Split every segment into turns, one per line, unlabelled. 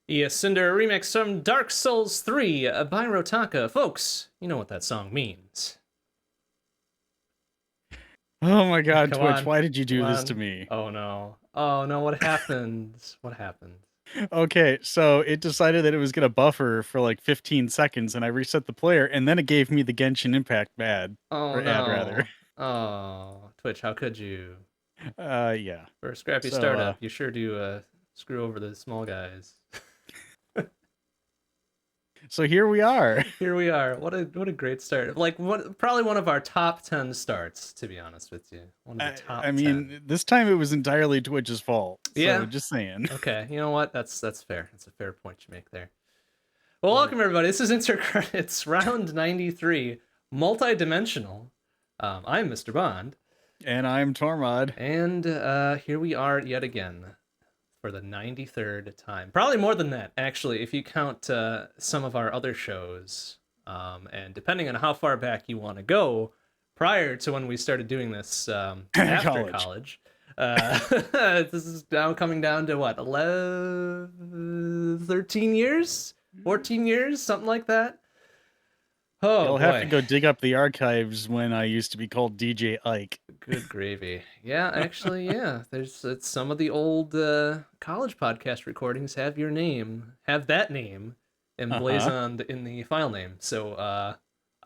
Yeah, Cinder remix from Dark Souls 3 by Rotaka. Folks, you know what that song means.
Oh my god,
Come
Twitch,
on.
why did you
Come
do this to
on.
me?
Oh no. Oh no, what happened? What happened?
Okay, so it decided that it was gonna buffer for like 15 seconds, and I reset the player, and then it gave me the Genshin Impact
Oh
ad rather.
no. Oh, Twitch, how could you?
Yeah.
For a scrappy
So,
startup, you sure do screw over the small guys.
so here we are.
Here we are. What a great start. Like what probably one of our top 10 starts, to be honest with you. One of the
I
top 10.
mean, this time it was entirely Twitch's fault. So
Yeah.
just saying.
Okay. You know what? That's fair. That's a fair point you make there. Well, welcome everybody. This is Insert Credits, round 93, Multidimensional. I'm MrBond,
And I'm Tormod.
and here we are yet again for the 93rd time. Probably more than that, actually, if you count some of our other shows. And depending on how far back you want to go, prior to when we started doing this after
College.
college, this is now coming down to what, 11, 13 years? 14 years? Something like that? Oh
You'll have to
boy.
go dig up the archives when I used to be called DJ Ike.
Good gravy. Yeah, actually, yeah. There's some of the old college podcast recordings have your name, have that name
Uh-huh.
emblazoned in the file name. So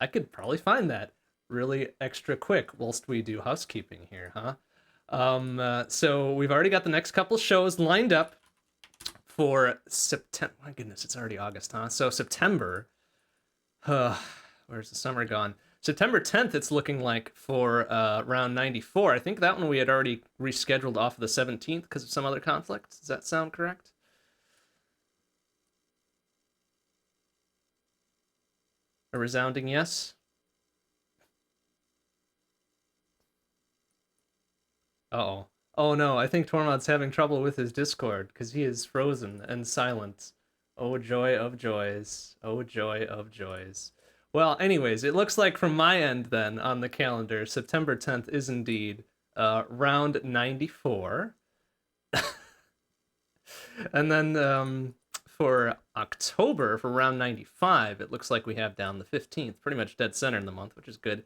I could probably find that really extra quick whilst we do housekeeping here, huh? So we've already got the next couple shows lined up for September. My goodness, it's already August, huh? So September. Where's the summer gone? September 10th, it's looking like for round 94. I think that one we had already rescheduled off of the 17th because of some other conflict. Does that sound correct? A resounding yes? Uh-oh. Oh no, I think Tormod's having trouble with his Discord because he is frozen and silent. Oh joy of joys. Oh joy of joys. Well, anyways, it looks like from my end then on the calendar, September 10th is indeed round 94. And then for October, for round 95, it looks like we have down the 15th, pretty much dead center in the month, which is good.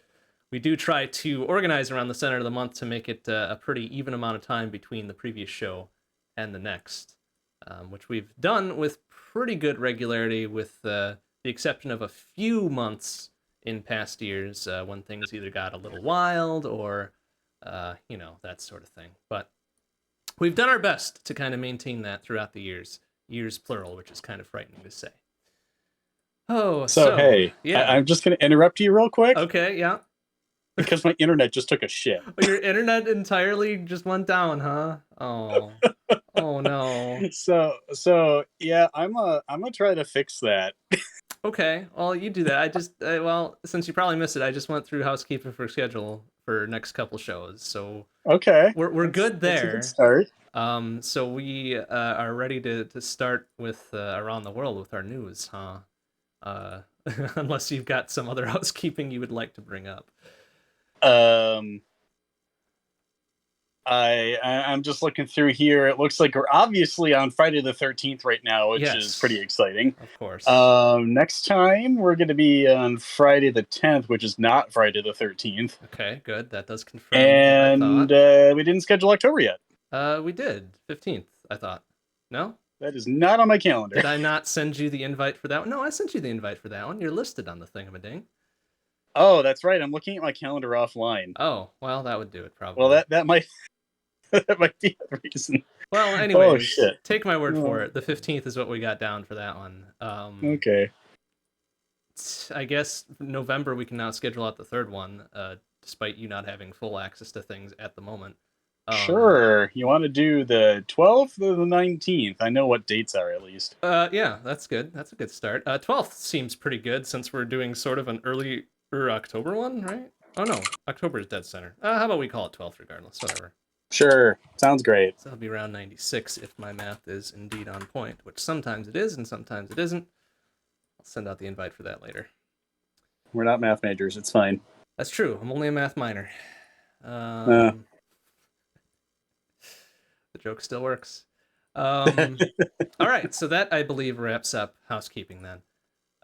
We do try to organize around the center of the month to make it a pretty even amount of time between the previous show and the next, which we've done with pretty good regularity, with the exception of a few months in past years when things either got a little wild or, that sort of thing. But we've done our best to kind of maintain that throughout the years plural, which is kind of frightening to say. Oh,
So,
so
hey,
yeah.
I'm just going to interrupt you real quick
Okay, yeah.
because my internet just took a shit.
Your internet entirely just went down, huh? Oh. Oh no.
Yeah, I'm gonna try to fix that.
Okay, well, you do that. Well, since you probably missed it, I just went through housekeeping for schedule for next couple shows. So
Okay,
we're good
that's a good
there.
start.
So we are ready to start with around the world with our news, huh? Uh, unless you've got some other housekeeping you would like to bring up.
Um, I'm just looking through here. It looks like we're obviously on Friday the 13th right now, which is pretty
Yes,
exciting.
of course.
Next time we're going to be on Friday the 10th, which is not Friday the 13th,
Okay, good. That does confirm what I
and
thought.
we didn't schedule October yet.
We did 15th. I thought. No,
That is not on my calendar.
did I not send you the invite for that one? No, I sent you the invite for that one. You're listed on the thingamading.
Oh, that's right. I'm looking at my calendar offline.
Oh, well, that would do it
Well,
probably.
that might that might be the reason.
Well,
Oh
anyways,
shit.
take my word for
Oh,
it. The 15th is what we got down for that one.
okay.
I guess November we can now schedule out the third one, despite you not having full access to things at the moment.
Sure. You want to do the 12th or the 19th? I know what dates are at least.
Yeah, that's good. That's a good start. 12th seems pretty good since we're doing sort of an early October one, right? Oh no, October is dead center. How about we call it 12th regardless? Whatever.
Sure. Sounds great.
So that'll be around 96 if my math is indeed on point, which sometimes it is and sometimes it isn't. I'll send out the invite for that later.
We're not math majors. It's fine.
That's true. I'm only a math minor.
Uh,
The joke still works. All right, so that I believe wraps up housekeeping then.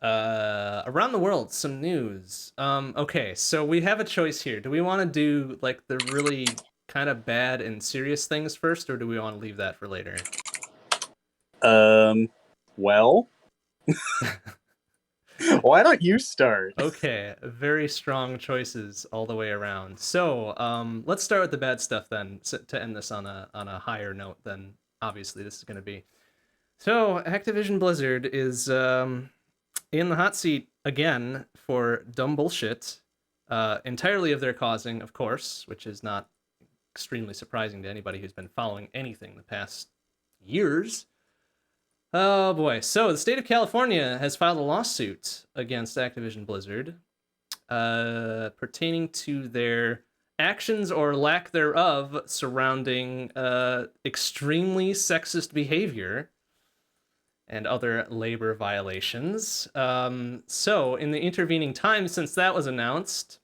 Around the world, some news. Okay, so we have a choice here. Do we want to do like the really kind of bad and serious things first, or do we want to leave that for later?
Well, why don't you start?
Okay, very strong choices all the way around. So, let's start with the bad stuff then, to end this on a higher note than obviously this is going to be. So, Activision Blizzard is in the hot seat again for dumb bullshit, entirely of their causing, of course, which is not extremely surprising to anybody who's been following anything the past years. Oh boy. So, the state of California has filed a lawsuit against Activision Blizzard pertaining to their actions or lack thereof surrounding extremely sexist behavior and other labor violations. So, in the intervening time since that was announced,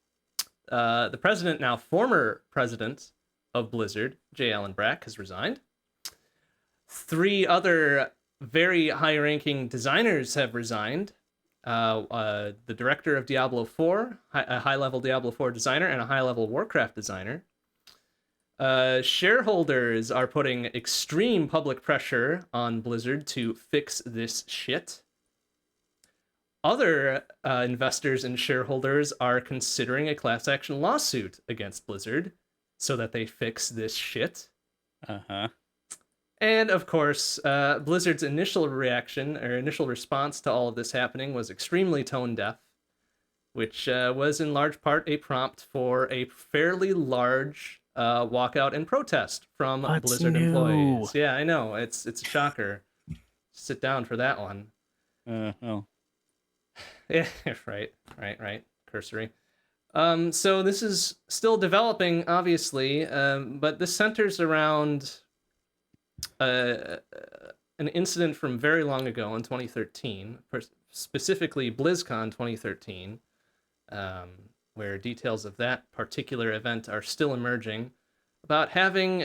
the president, now former president of Blizzard, J. Allen Brack, has resigned. 3 other very high-ranking designers have resigned. The director of Diablo 4, a high-level Diablo 4 designer, and a high-level Warcraft designer. Shareholders are putting extreme public pressure on Blizzard to fix this shit. Other investors and shareholders are considering a class action lawsuit against Blizzard so that they fix this shit.
Uh-huh.
And of course, Blizzard's initial reaction or initial response to all of this happening was extremely tone deaf, which was in large part a prompt for a fairly large walkout and protest from
What's
Blizzard
new?
employees. Yeah, I know. It's a shocker. Sit down for that one.
Oh.
Yeah, right. Cursory. So this is still developing, obviously, but this centers around an incident from very long ago in 2013, specifically BlizzCon 2013, where details of that particular event are still emerging, about having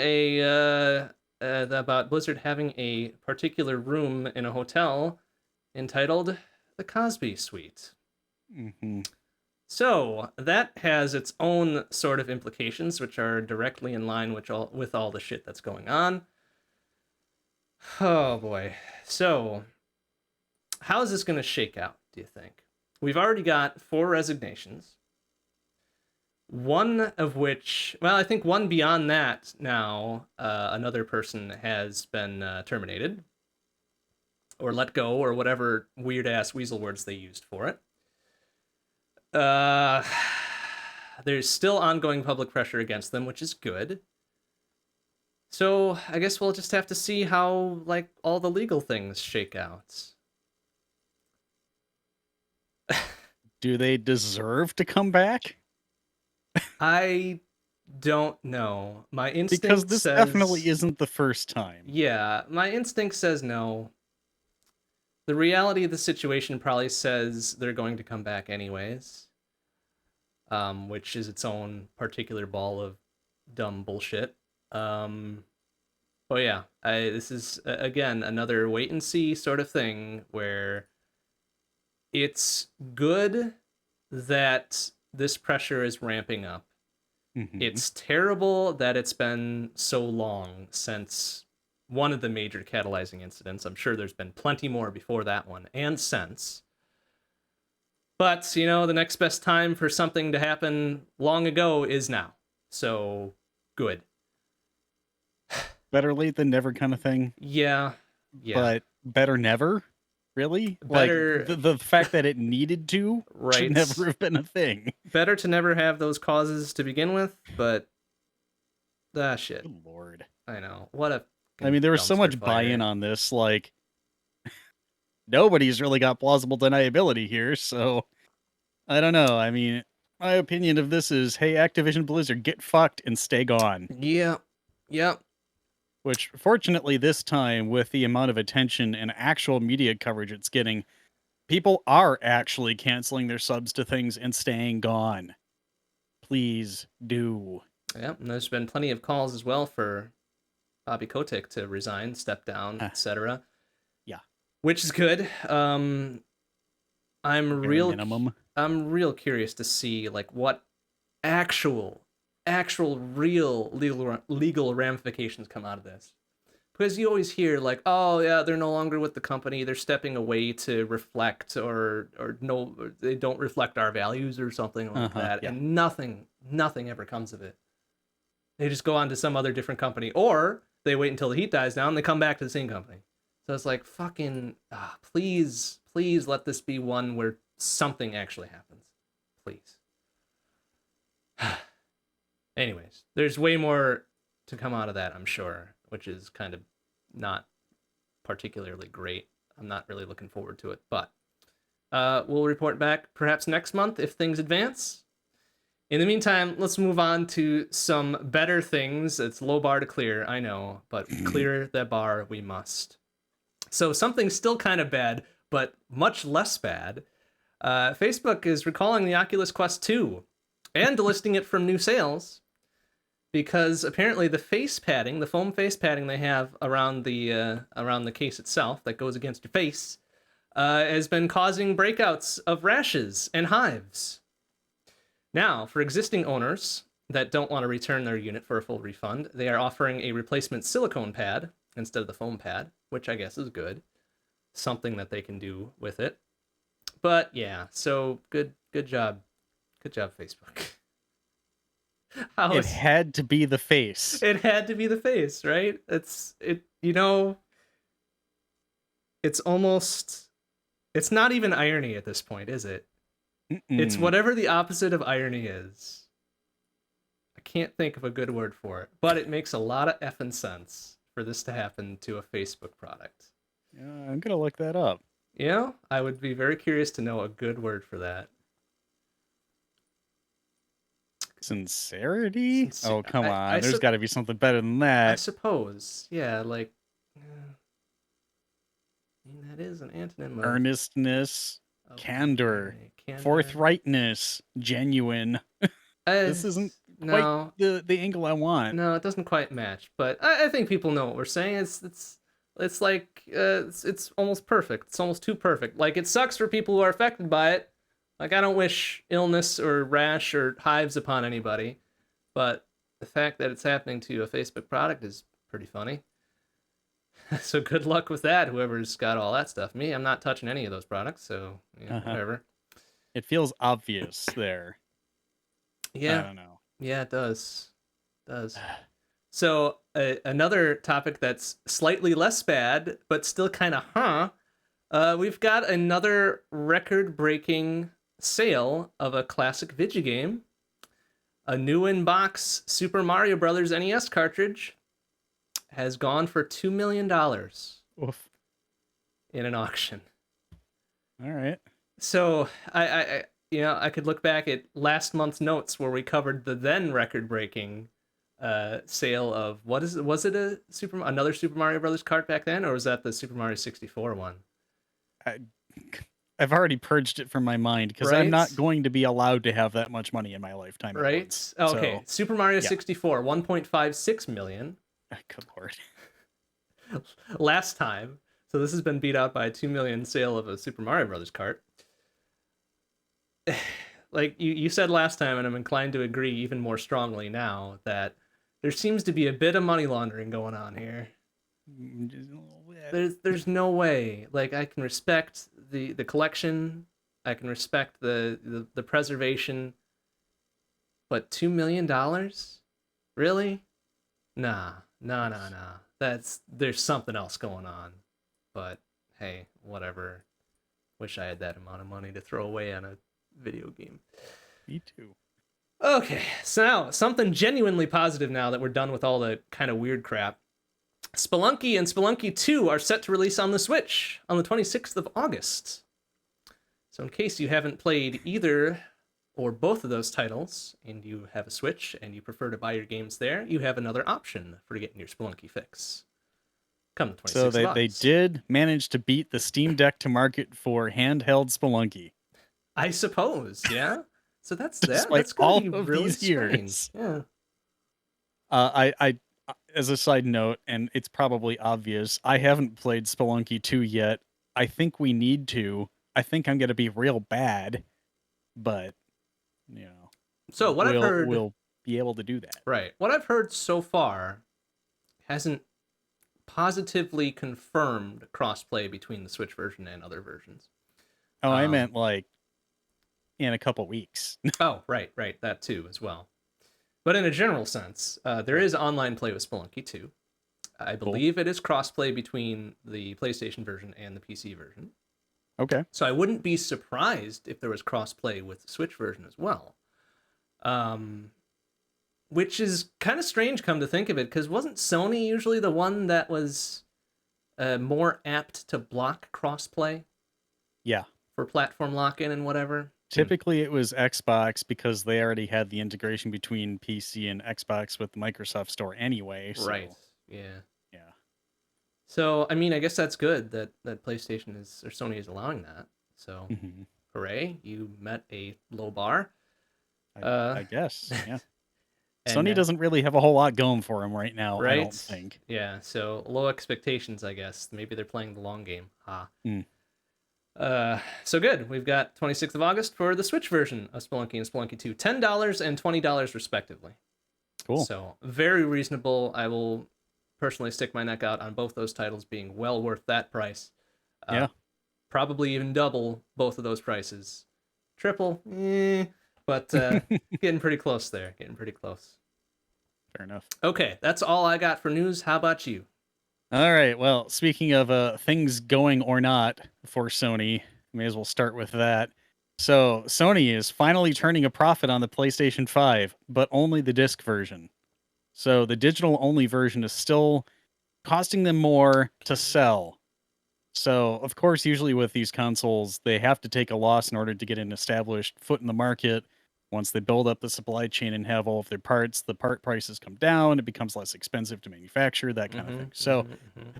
about Blizzard having a particular room in a hotel entitled the Cosby Suite.
Mm-hmm.
So that has its own sort of implications, which are directly in line with all the shit that's going on. Oh boy. So, how is this going to shake out, do you think? We've already got 4 resignations. One of which, well, I think one beyond that now, another person has been terminated or let go or whatever weird ass weasel words they used for it. There's still ongoing public pressure against them, which is good. So I guess we'll just have to see how like all the legal things shake out.
Do they deserve to come back?
I don't know. My instinct
Because this
says
definitely isn't the first time.
Yeah, my instinct says no. The reality of the situation probably says they're going to come back anyways. Which is its own particular ball of dumb bullshit. But yeah, this is again another wait and see sort of thing where it's good that this pressure is ramping up.
Mm-hmm.
It's terrible that it's been so long since one of the major catalyzing incidents. I'm sure there's been plenty more before that one and since. But, you know, the next best time for something to happen long ago is now. So, good.
Better late than never kind of thing.
Yeah.
But better never? Really?
Better,
like the fact that it needed to
right,
should never have been a thing.
Better to never have those causes to begin with, but shit.
Good Lord.
I know. What a
I mean, there was so much buy-in on this, like nobody's really got plausible deniability here, so I don't know. I mean, my opinion of this is, hey, Activision Blizzard, get fucked and stay gone.
Yeah. Yep.
Which, fortunately, this time, with the amount of attention and actual media coverage it's getting, people are actually canceling their subs to things and staying gone. Please do.
Yep, and there's been plenty of calls as well for Bobby Kotick to resign, step down, etc.
Yeah.
Which is good. I'm
Bare minimum.
real curious to see like what actual real legal ramifications come out of this. Because you always hear like, oh yeah, they're no longer with the company, they're stepping away to reflect or no, or they don't reflect our values or something like that,
Yeah.
and nothing ever comes of it. They just go on to some other different company, or they wait until the heat dies down and they come back to the same company. So it's like fucking please let this be one where something actually happens, please. Anyways, there's way more to come out of that, I'm sure, which is kind of not particularly great. I'm not really looking forward to it, but we'll report back perhaps next month if things advance. In the meantime, let's move on to some better things. It's low bar to clear, I know, but clear that bar we must. So something still kind of bad, but much less bad. Facebook is recalling the Oculus Quest 2 and delisting it from new sales because apparently the face padding, the foam face padding they have around the case itself that goes against your face, has been causing breakouts of rashes and hives. Now, for existing owners that don't want to return their unit for a full refund, they are offering a replacement silicone pad instead of the foam pad, which I guess is good. Something that they can do with it. But yeah, so good job. Good job, Facebook.
It had to be the face.
It had to be the face, right? It's almost, it's not even irony at this point, is it? It's whatever the opposite of irony is. I can't think of a good word for it, but it makes a lot of effing sense for this to happen to a Facebook product.
Yeah, I'm gonna look that up.
Yeah, I would be very curious to know a good word for that.
Sincerity? Oh, come on. There's got to be something better than that.
I suppose. Yeah, like... I mean, that is an antonym of...
Earnestness, candor, forthrightness, genuine. This isn't quite the angle I want.
No, it doesn't quite match, but I think people know what we're saying. It's like it's almost perfect. It's almost too perfect. Like, it sucks for people who are affected by it. Like, I don't wish illness or rash or hives upon anybody, but the fact that it's happening to a Facebook product is pretty funny. So good luck with that, whoever's got all that stuff. Me, I'm not touching any of those products, so whatever.
It feels obvious there.
Yeah.
I don't know.
Yeah, it does. So another topic that's slightly less bad, but still kind of we've got another record-breaking sale of a classic video game. A new in-box Super Mario Brothers NES cartridge has gone for $2 million.
Oof.
In an auction.
All right.
So I could look back at last month's notes where we covered the then record-breaking sale of was it another Super Mario Brothers cart back then, or was that the Super Mario 64 one?
I've already purged it from my mind because I'm not going to be allowed to have that much money in my lifetime.
Right? Okay. So, Super Mario 64, 1.56 million.
Good lord.
Last time. So this has been beat out by a 2 million sale of a Super Mario Brothers cart. Like you said last time, and I'm inclined to agree even more strongly now, that there seems to be a bit of money laundering going on here. There's no way. Like, I can respect the collection, I can respect the preservation, but $2 million? Really? Nah. There's something else going on. But hey, whatever. Wish I had that amount of money to throw away on a video game.
Me too.
Okay, so now something genuinely positive now that we're done with all the kind of weird crap. Spelunky and Spelunky 2 are set to release on the Switch on the 26th of August. So in case you haven't played either or both of those titles, and you have a Switch and you prefer to buy your games there, you have another option for getting your Spelunky fix. Come the 26th
so
of August.
They did manage to beat the Steam Deck to market for handheld Spelunky.
I suppose, yeah. So that's
Despite
that's
all
be
of
really
these years.
Yeah.
as a side note, and it's probably obvious, I haven't played Spelunky 2 yet. I think we need to. I think I'm gonna be real bad, but you know,
So what I've heard,
we'll be able to do that.
right? What I've heard so far hasn't positively confirmed crossplay between the Switch version and other versions.
Oh, I
Um,
meant like in a couple weeks.
Oh, right, that too as well. But in a general sense, there
Right.
is online play with Spelunky 2. I
Cool.
believe it is crossplay between the PlayStation version and the PC version.
Okay.
So I wouldn't be surprised if there was crossplay with the Switch version as well. Which is kind of strange, come to think of it, because wasn't Sony usually the one that was more apt to block crossplay
Yeah.
for platform lock-in and whatever?
Typically, it was Xbox because they already had the integration between PC and Xbox with the Microsoft Store anyway. So,
Right. Yeah.
yeah.
So I mean, I guess that's good that PlayStation is, or Sony is allowing that. So
Mhm.
hooray, you met a low bar.
I guess. Yeah.
And
Sony doesn't really have a whole lot going for them right now, I don't think.
Yeah, so low expectations, I guess. Maybe they're playing the long game.
Mm.
So good. We've got 26th of August for the Switch version of Spelunky and Spelunky 2. $10 and $20 respectively.
Cool.
So very reasonable. I will personally stick my neck out on both those titles being well worth that price.
Yeah.
Probably even double both of those prices. Triple, but getting pretty close there. Getting pretty close.
Fair enough.
Okay, that's all I got for news. How about you?
All right. Well, speaking of things going or not for Sony, may as well start with that. So, Sony is finally turning a profit on the PlayStation 5, but only the disc version. So, the digital only version is still costing them more to sell. So, of course, usually with these consoles, they have to take a loss in order to get an established foot in the market. Once they build up the supply chain and have all of their parts, the part prices come down. It becomes less expensive to manufacture, that kind of thing. So,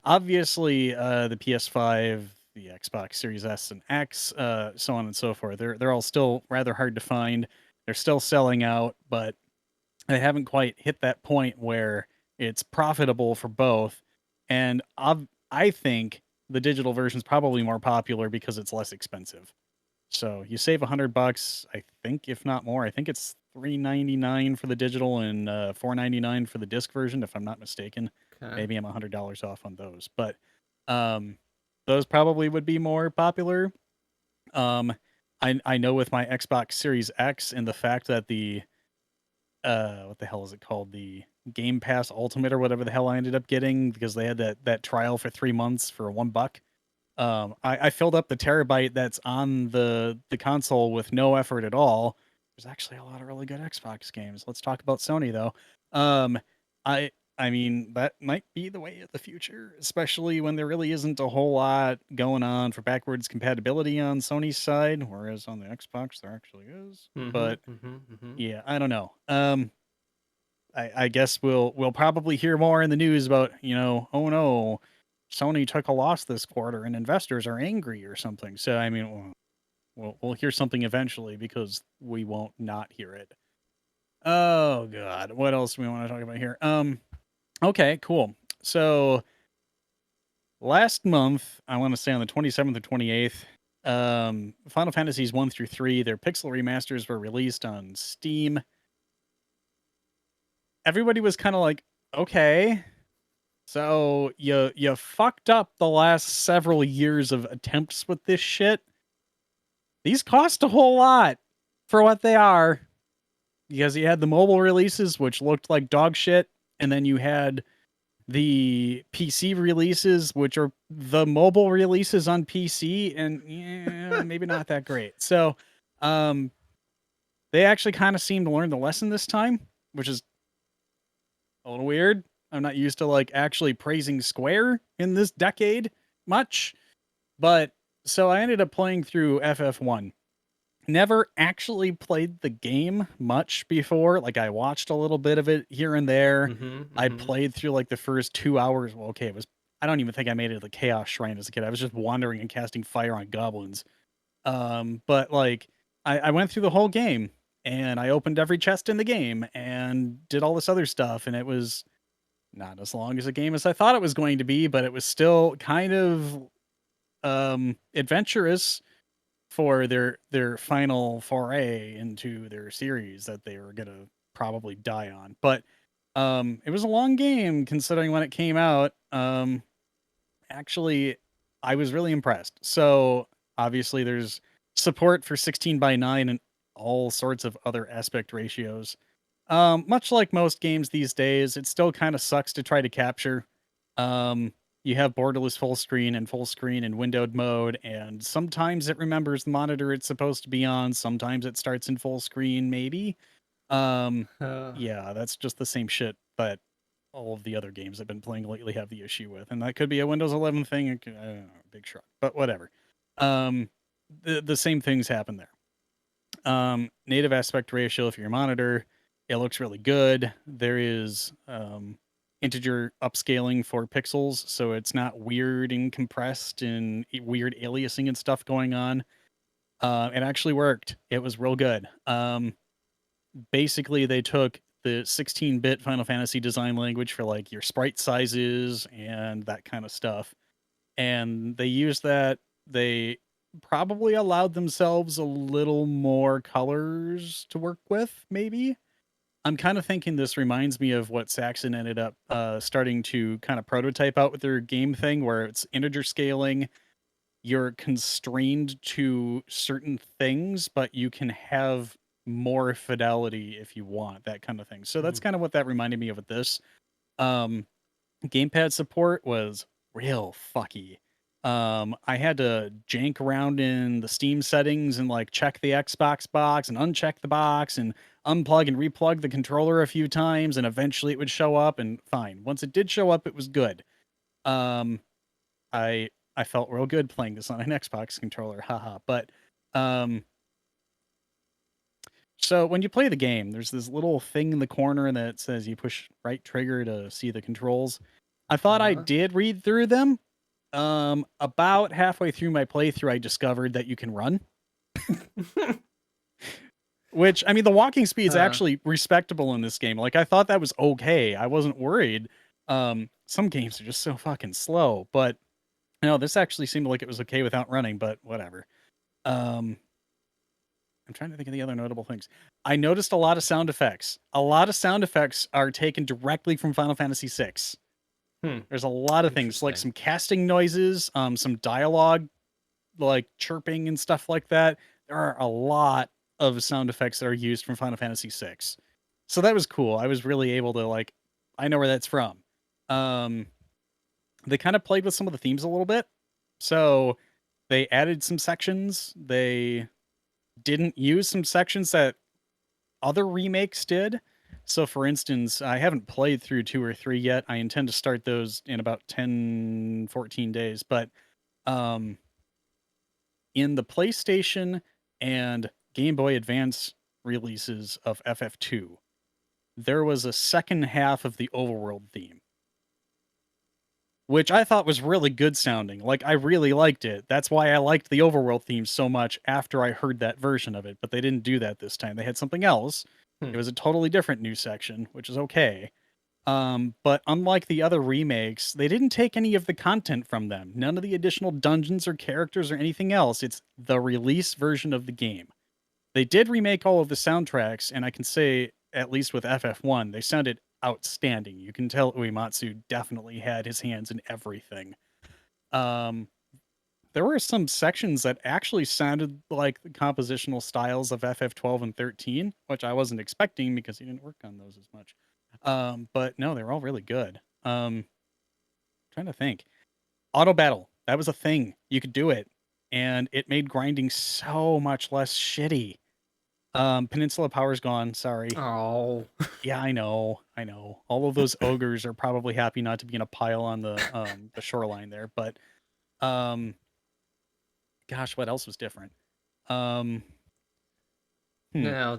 obviously, the PS5, the Xbox Series S and X, so on and so forth, they're all still rather hard to find. They're still selling out, but they haven't quite hit that point where it's profitable for both. And I think the digital version is probably more popular because it's less expensive. So you save $100, I think, if not more. I think it's $3.99 for the digital and $4.99 for the disc version, if I'm not mistaken.
Okay.
Maybe I'm $100 off on those, but those probably would be more popular. I know with my Xbox Series X and the fact that the what the hell is it called? The Game Pass Ultimate or whatever the hell I ended up getting because they had that trial for 3 months for $1. I filled up the terabyte that's on the console with no effort at all. There's actually a lot of really good Xbox games. Let's talk about Sony though. Um, I mean that might be the way of the future, especially when there really isn't a whole lot going on for backwards compatibility on Sony's side, whereas on the Xbox there actually is. But yeah, I don't know. I guess we'll probably hear more in the news about, oh no, Sony took a loss this quarter and investors are angry or something. So I mean, we'll hear something eventually because we won't not hear it. Oh god, what else do we want to talk about here? Okay, cool. So last month, I want to say on the 27th or 28th, Final Fantasies 1 through 3, their pixel remasters were released on Steam. Everybody was kind of like, okay, so you fucked up the last several years of attempts with this shit. These cost a whole lot for what they are, because you had the mobile releases, which looked like dog shit, and then you had the PC releases, which are the mobile releases on PC, and yeah, maybe not that great. So, they actually kind of seemed to learn the lesson this time, which is a little weird. I'm not used to like actually praising Square in this decade much. But so I ended up playing through FF1. Never actually played the game much before. Like I watched a little bit of it here and there. I played through like the first 2 hours. Well, okay, I don't even think I made it to the Chaos Shrine as a kid. I was just wandering and casting fire on goblins. But like I went through the whole game and I opened every chest in the game and did all this other stuff, and it was not as long as a game as I thought it was going to be, but it was still kind of adventurous for their final foray into their series that they were gonna probably die on. But it was a long game considering when it came out. Actually, I was really impressed. So obviously, there's support for 16:9 and all sorts of other aspect ratios. Much like most games these days, it still kind of sucks to try to capture. Um, you have borderless full screen and windowed mode, and sometimes it remembers the monitor it's supposed to be on. Sometimes it starts in full screen, maybe. Um, yeah, that's just the same shit that all of the other games I've been playing lately have the issue with, and that could be a Windows 11 thing. I don't know, big shrug, but whatever. Um, the same things happen there. Native aspect ratio for your monitor, it looks really good. There is integer upscaling for pixels, so it's not weird and compressed and weird aliasing and stuff going on. It actually worked. It was real good. Basically, they took the 16-bit Final Fantasy design language for like your sprite sizes and that kind of stuff, and they used that. They probably allowed themselves a little more colors to work with, maybe. I'm kind of thinking this reminds me of what Saxon ended up starting to kind of prototype out with their game thing, where it's integer scaling. You're constrained to certain things, but you can have more fidelity if you want, that kind of thing. So that's kind of what that reminded me of with this. Um, Gamepad support was real fucky. I had to jank around in the Steam settings and like check the Xbox box and uncheck the box and unplug and replug the controller a few times, and eventually it would show up, and fine. Once it did show up, it was good. Um, I I felt real good playing this on an Xbox controller, haha. But um, so when you play the game, there's this little thing in the corner that says you push right trigger to see the controls. I thought I did read through them. About halfway through my playthrough, I discovered that you can run. Which, I mean, the walking speed's actually respectable in this game. Like, I thought that was okay. I wasn't worried. Some games are just so fucking slow, but no, this actually seemed like it was okay without running, but whatever. I'm trying to think of the other notable things. I noticed a lot of sound effects. A lot of sound effects are taken directly from Final Fantasy VI. There's a lot of things, like some casting noises, some dialogue, like chirping and stuff like that. There are a lot of sound effects that are used from Final Fantasy VI. So that was cool. I was really able to like, I know where that's from. They kind of played with some of the themes a little bit. So they added some sections. They didn't use some sections that other remakes did. So for instance, I haven't played through 2 or 3 yet. I intend to start those in about 10, 14 days. But in the PlayStation and Game Boy Advance releases of FF2, there was a second half of the overworld theme, which I thought was really good sounding. Like, I really liked it. That's why I liked the overworld theme so much after I heard that version of it. But they didn't do that this time. They had something else. It was a totally different new section, which is okay. But unlike the other remakes, they didn't take any of the content from them. None of the additional dungeons or characters or anything else. It's the release version of the game. They did remake all of the soundtracks, and I can say, at least with FF1, they sounded outstanding. You can tell Uematsu definitely had his hands in everything. There were some sections that actually sounded like the compositional styles of FF12 and 13, which I wasn't expecting because he didn't work on those as much. But no, they're all really good. Trying to think. Auto battle, that was a thing. You could do it, and it made grinding so much less shitty. Peninsula Power's gone, sorry.
Oh.
Yeah, I know. All of those ogres are probably happy not to be in a pile on the shoreline there, but gosh, what else was different?
Now,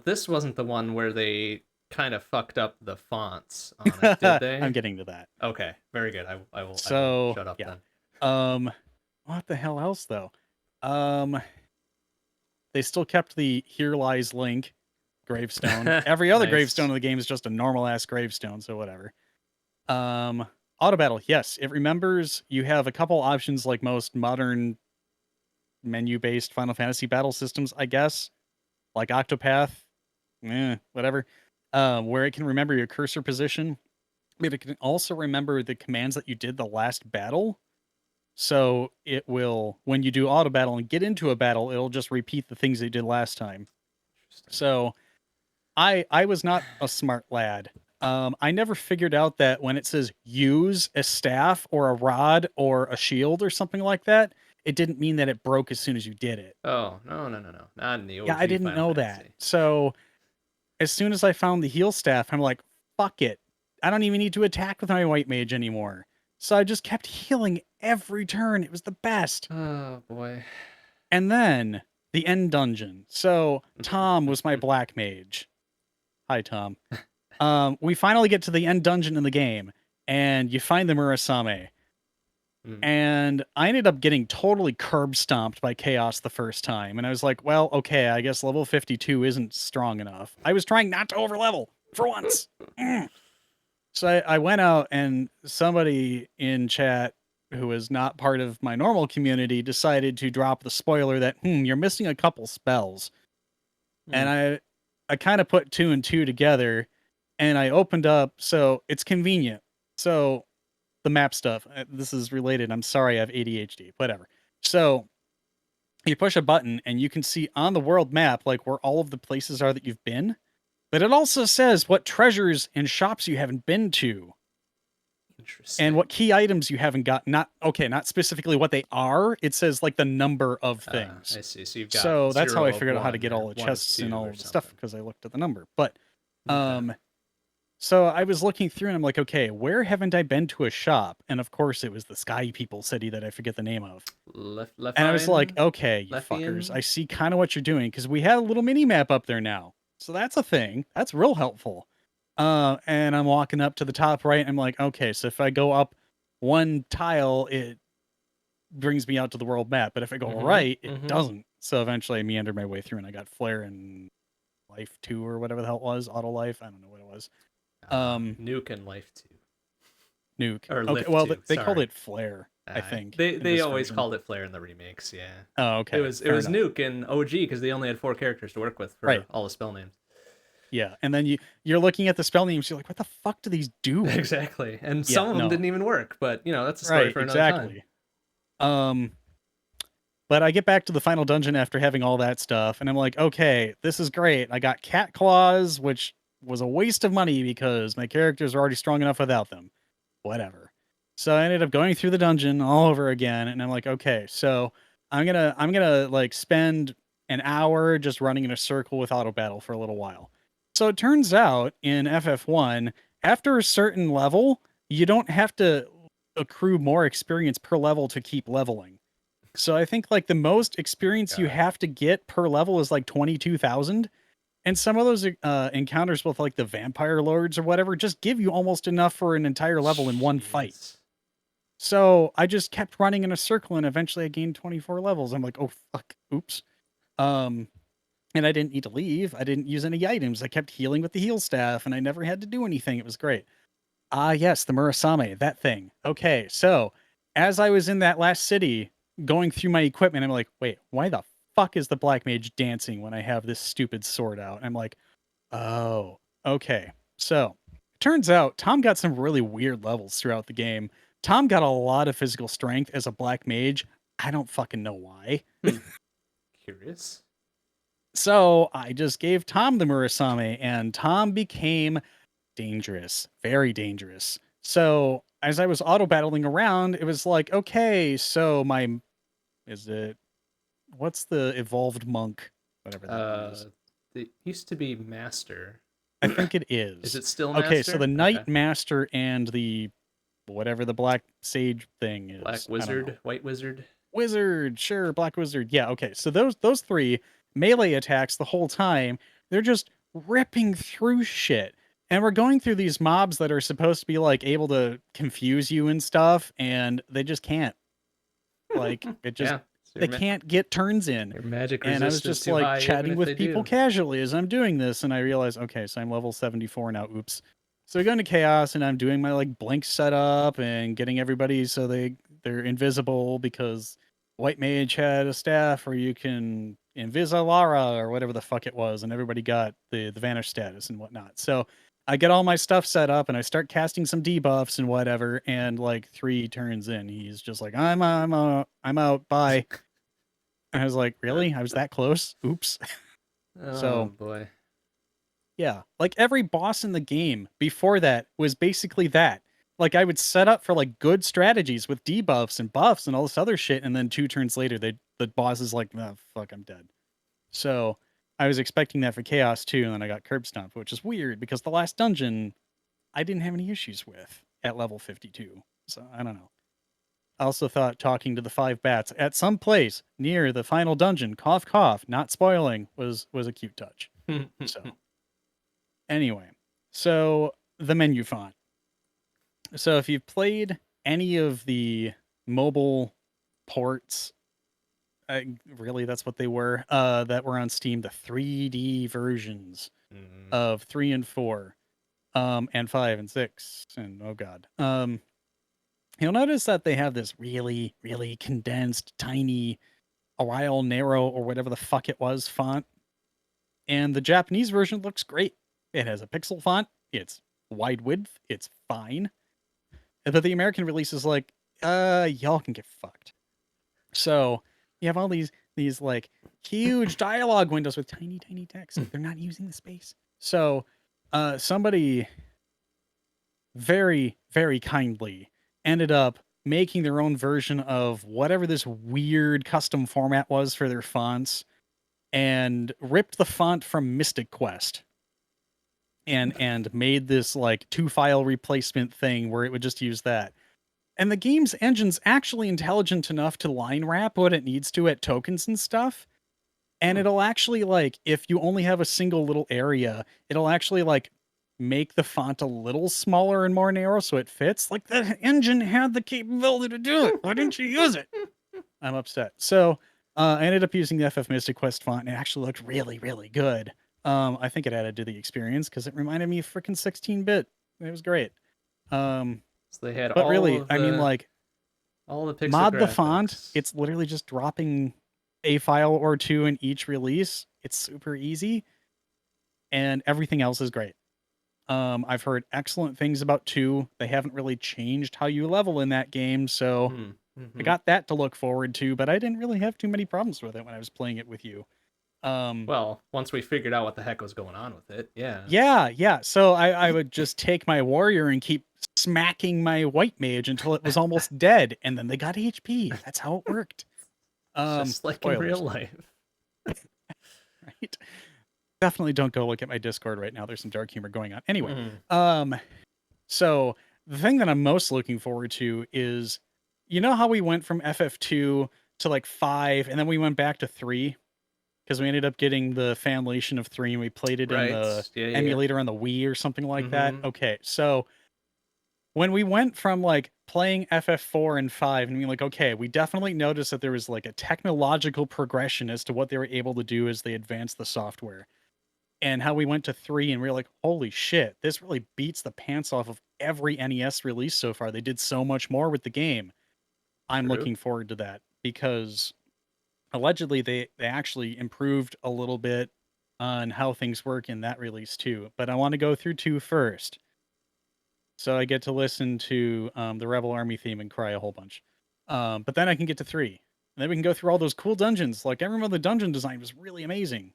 this wasn't the one where they kind of fucked up the fonts on it, did they?
I'm getting to that.
Okay, very good. I will shut up
yeah.
then.
What the hell else though? They still kept the "Here Lies Link" gravestone. Every other
Nice.
gravestone in the game is just a normal ass gravestone, so whatever. Auto battle, yes, it remembers. You have a couple options like most modern menu-based Final Fantasy battle systems, I guess, like Octopath, whatever, where it can remember your cursor position, but it can also remember the commands that you did the last battle. So it will, when you do auto battle and get into a battle, it'll just repeat the things that you did last time.
Interesting.
So I was not a smart lad. I never figured out that when it says use a staff or a rod or a shield or something like that, it didn't mean that it broke as soon as you did it.
Oh, no. Not in the OG
Yeah, I didn't
Final
know
Fantasy.
that. So as soon as I found the heal staff, I'm like, fuck it. I don't even need to attack with my white mage anymore. So I just kept healing every turn. It was the best.
Oh, boy.
And then the end dungeon. So Tom was my black mage. Hi, Tom. We finally get to the end dungeon in the game, and you find the Murasame. And I ended up getting totally curb stomped by Chaos the first time. And I was like, well, okay, I guess level 52 isn't strong enough. I was trying not to overlevel for once. So I went out, and somebody in chat who was not part of my normal community decided to drop the spoiler that, you're missing a couple spells. And I kind of put 2 and 2 together, and I opened up, so it's convenient. So the map stuff, this is related. I'm sorry, I have ADHD, whatever. So you push a button and you can see on the world map, like where all of the places are that you've been, but it also says what treasures and shops you haven't been to.
Interesting.
And what key items you haven't got. Not specifically what they are. It says like the number of things.
I see. So you've got
So that's how I
0 of
figured out how to
1
get
or
all the
1 of
chests
2
and all
or
the stuff,
something.
because I looked at the number. But
Okay.
so I was looking through and I'm like, okay, where haven't I been to a shop? And of course it was the Sky People city that I forget the name of.
Left
And I was like, okay, you
Lefian?
fuckers, I see kind of what you're doing, because we have a little mini map up there now. So that's a thing. That's real helpful. And I'm walking up to the top right, and I'm like, okay, so if I go up one tile, it brings me out to the world map. But if I go right, it doesn't. So eventually I meandered my way through, and I got Flare and Life 2 or whatever the hell it was. Auto Life. I don't know what it was.
Nuke and Life 2.
Nuke.
Or
okay,
Lift
well,
2,
they called
sorry.
it Flare, I think.
They always called it Flare in the remakes, yeah.
Oh, okay.
It was Nuke in OG because they only had 4 characters to work with for all the spell names.
Yeah, and then you're looking at the spell names, you're like, what the fuck do these do?
Exactly. And some of them didn't even work, but that's a story for another time.
But I get back to the final dungeon after having all that stuff, and I'm like, okay, this is great. I got cat claws, which was a waste of money because my characters are already strong enough without them. Whatever. So I ended up going through the dungeon all over again, and I'm like, okay, so I'm gonna like spend an hour just running in a circle with auto battle for a little while. So it turns out in FF1, after a certain level, you don't have to accrue more experience per level to keep leveling. So I think like the most experience you have to get per level is like 22,000. And some of those encounters with like the vampire lords or whatever just give you almost enough for an entire level in one fight. So I just kept running in a circle, and eventually I gained 24 levels. I'm like, oh fuck, oops. And I didn't need to leave. I didn't use any items. I kept healing with the heal staff, and I never had to do anything. It was great. Yes, the Murasame, that thing. Okay, so as I was in that last city going through my equipment, I'm like, wait, why the fuck is the black mage dancing when I have this stupid sword out? And I'm like, oh, okay. So turns out Tom got some really weird levels throughout the game. Tom got a lot of physical strength as a black mage. I don't fucking know why.
Curious.
So I just gave Tom the Murasame, and Tom became dangerous, very dangerous. So as I was auto battling around, it was like, okay, so what's the evolved monk? Whatever that is.
It used to be Master.
I think it is.
Is it still Master?
Okay, so the Knight Master and the whatever the Black Sage thing is.
Black Wizard, White Wizard.
Wizard, sure, Black Wizard. Yeah, okay. So those 3 melee attacks the whole time, they're just ripping through shit. And we're going through these mobs that are supposed to be like able to confuse you and stuff, and they just can't. Like it just they can't get turns in.
Their magic
and I was just like chatting with people casually as I'm doing this, and I realized, okay, so I'm level 74 now. Oops. So we go into chaos, and I'm doing my like blink setup and getting everybody so they're invisible because white mage had a staff where you can Invisilara or whatever the fuck it was, and everybody got the vanish status and whatnot. So I get all my stuff set up and I start casting some debuffs and whatever, and like 3 turns in, he's just like, I'm out, bye. And I was like, really? I was that close? Oops.
Oh
So
boy.
yeah, like every boss in the game before that was basically that. Like I would set up for like good strategies with debuffs and buffs and all this other shit, and then 2 turns later, the boss is like, oh, fuck, I'm dead. So I was expecting that for Chaos too, and then I got curb stomped, which is weird because the last dungeon I didn't have any issues with at level 52. So I don't know. I also thought talking to the 5 bats at some place near the final dungeon, cough cough, not spoiling, was a cute touch. So anyway, so the menu font. So if you've played any of the mobile ports, really that's what they were, that were on Steam, the 3D versions
Mm.
of 3 and 4, and 5 and 6, and oh god. You'll notice that they have this really, really condensed, tiny, a while narrow or whatever the fuck it was font. And the Japanese version looks great. It has a pixel font. It's wide width. It's fine. But the American release is like, y'all can get fucked. So you have all these like huge dialogue windows with tiny, tiny text. They're not using the space. So somebody very, very kindly ended up making their own version of whatever this weird custom format was for their fonts and ripped the font from Mystic Quest and made this like 2-file replacement thing where it would just use that. And the game's engine's actually intelligent enough to line wrap what it needs to at tokens and stuff. And it'll actually like, if you only have a single little area, it'll actually like make the font a little smaller and more narrow so it fits. Like the engine had the capability to do it. Why didn't you use it? I'm upset. So I ended up using the FF Mystic Quest font, and it actually looked really, really good. I think it added to the experience because it reminded me of freaking 16-bit. It was great.
So they had
But
all
really,
of
I mean, like,
all the pixel
mod the
graphics.
font. It's literally just dropping a file or 2 in each release. It's super easy, and everything else is great. I've heard excellent things about 2. They haven't really changed how you level in that game, so I got that to look forward to, but I didn't really have too many problems with it when I was playing it with you.
Well, once we figured out what the heck was going on with it, yeah.
Yeah. So I would just take my warrior and keep smacking my white mage until it was almost dead, and then they got HP. That's how it worked.
Just like in real life.
Right? Definitely don't go look at my Discord right now. There's some dark humor going on. Anyway, so the thing that I'm most looking forward to is, you know how we went from FF2 to like 5, and then we went back to 3? Because we ended up getting the fanlation of 3, and we played it in the emulator on the Wii or something like that. Okay, so when we went from like playing FF4 and 5 and being like, okay, we definitely noticed that there was like a technological progression as to what they were able to do as they advanced the software. And how we went to 3 and we were like, holy shit, this really beats the pants off of every NES release so far. They did so much more with the game. I'm looking forward to that because allegedly they actually improved a little bit on how things work in that release too. But I want to go through 2 first. So I get to listen to the Rebel Army theme and cry a whole bunch. But then I can get to 3. And then we can go through all those cool dungeons. Like, I remember the dungeon design was really amazing.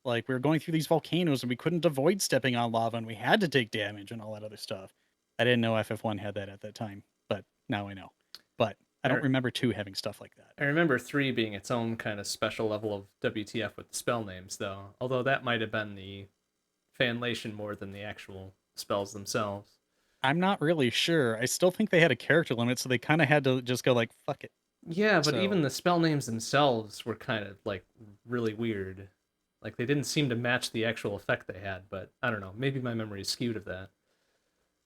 Like, we were going through these volcanoes and we couldn't avoid stepping on lava and we had to take damage and all that other stuff. I didn't know FF1 had that at that time, but now I know. But I don't remember 2 having stuff like that.
I remember 3 being its own kind of special level of WTF with the spell names, though. Although that might have been the fanlation more than the actual spells themselves.
I'm not really sure. I still think they had a character limit, so they kind of had to just go like, fuck it.
Yeah, but even the spell names themselves were kind of like really weird. Like they didn't seem to match the actual effect they had, but I don't know. Maybe my memory is skewed of that.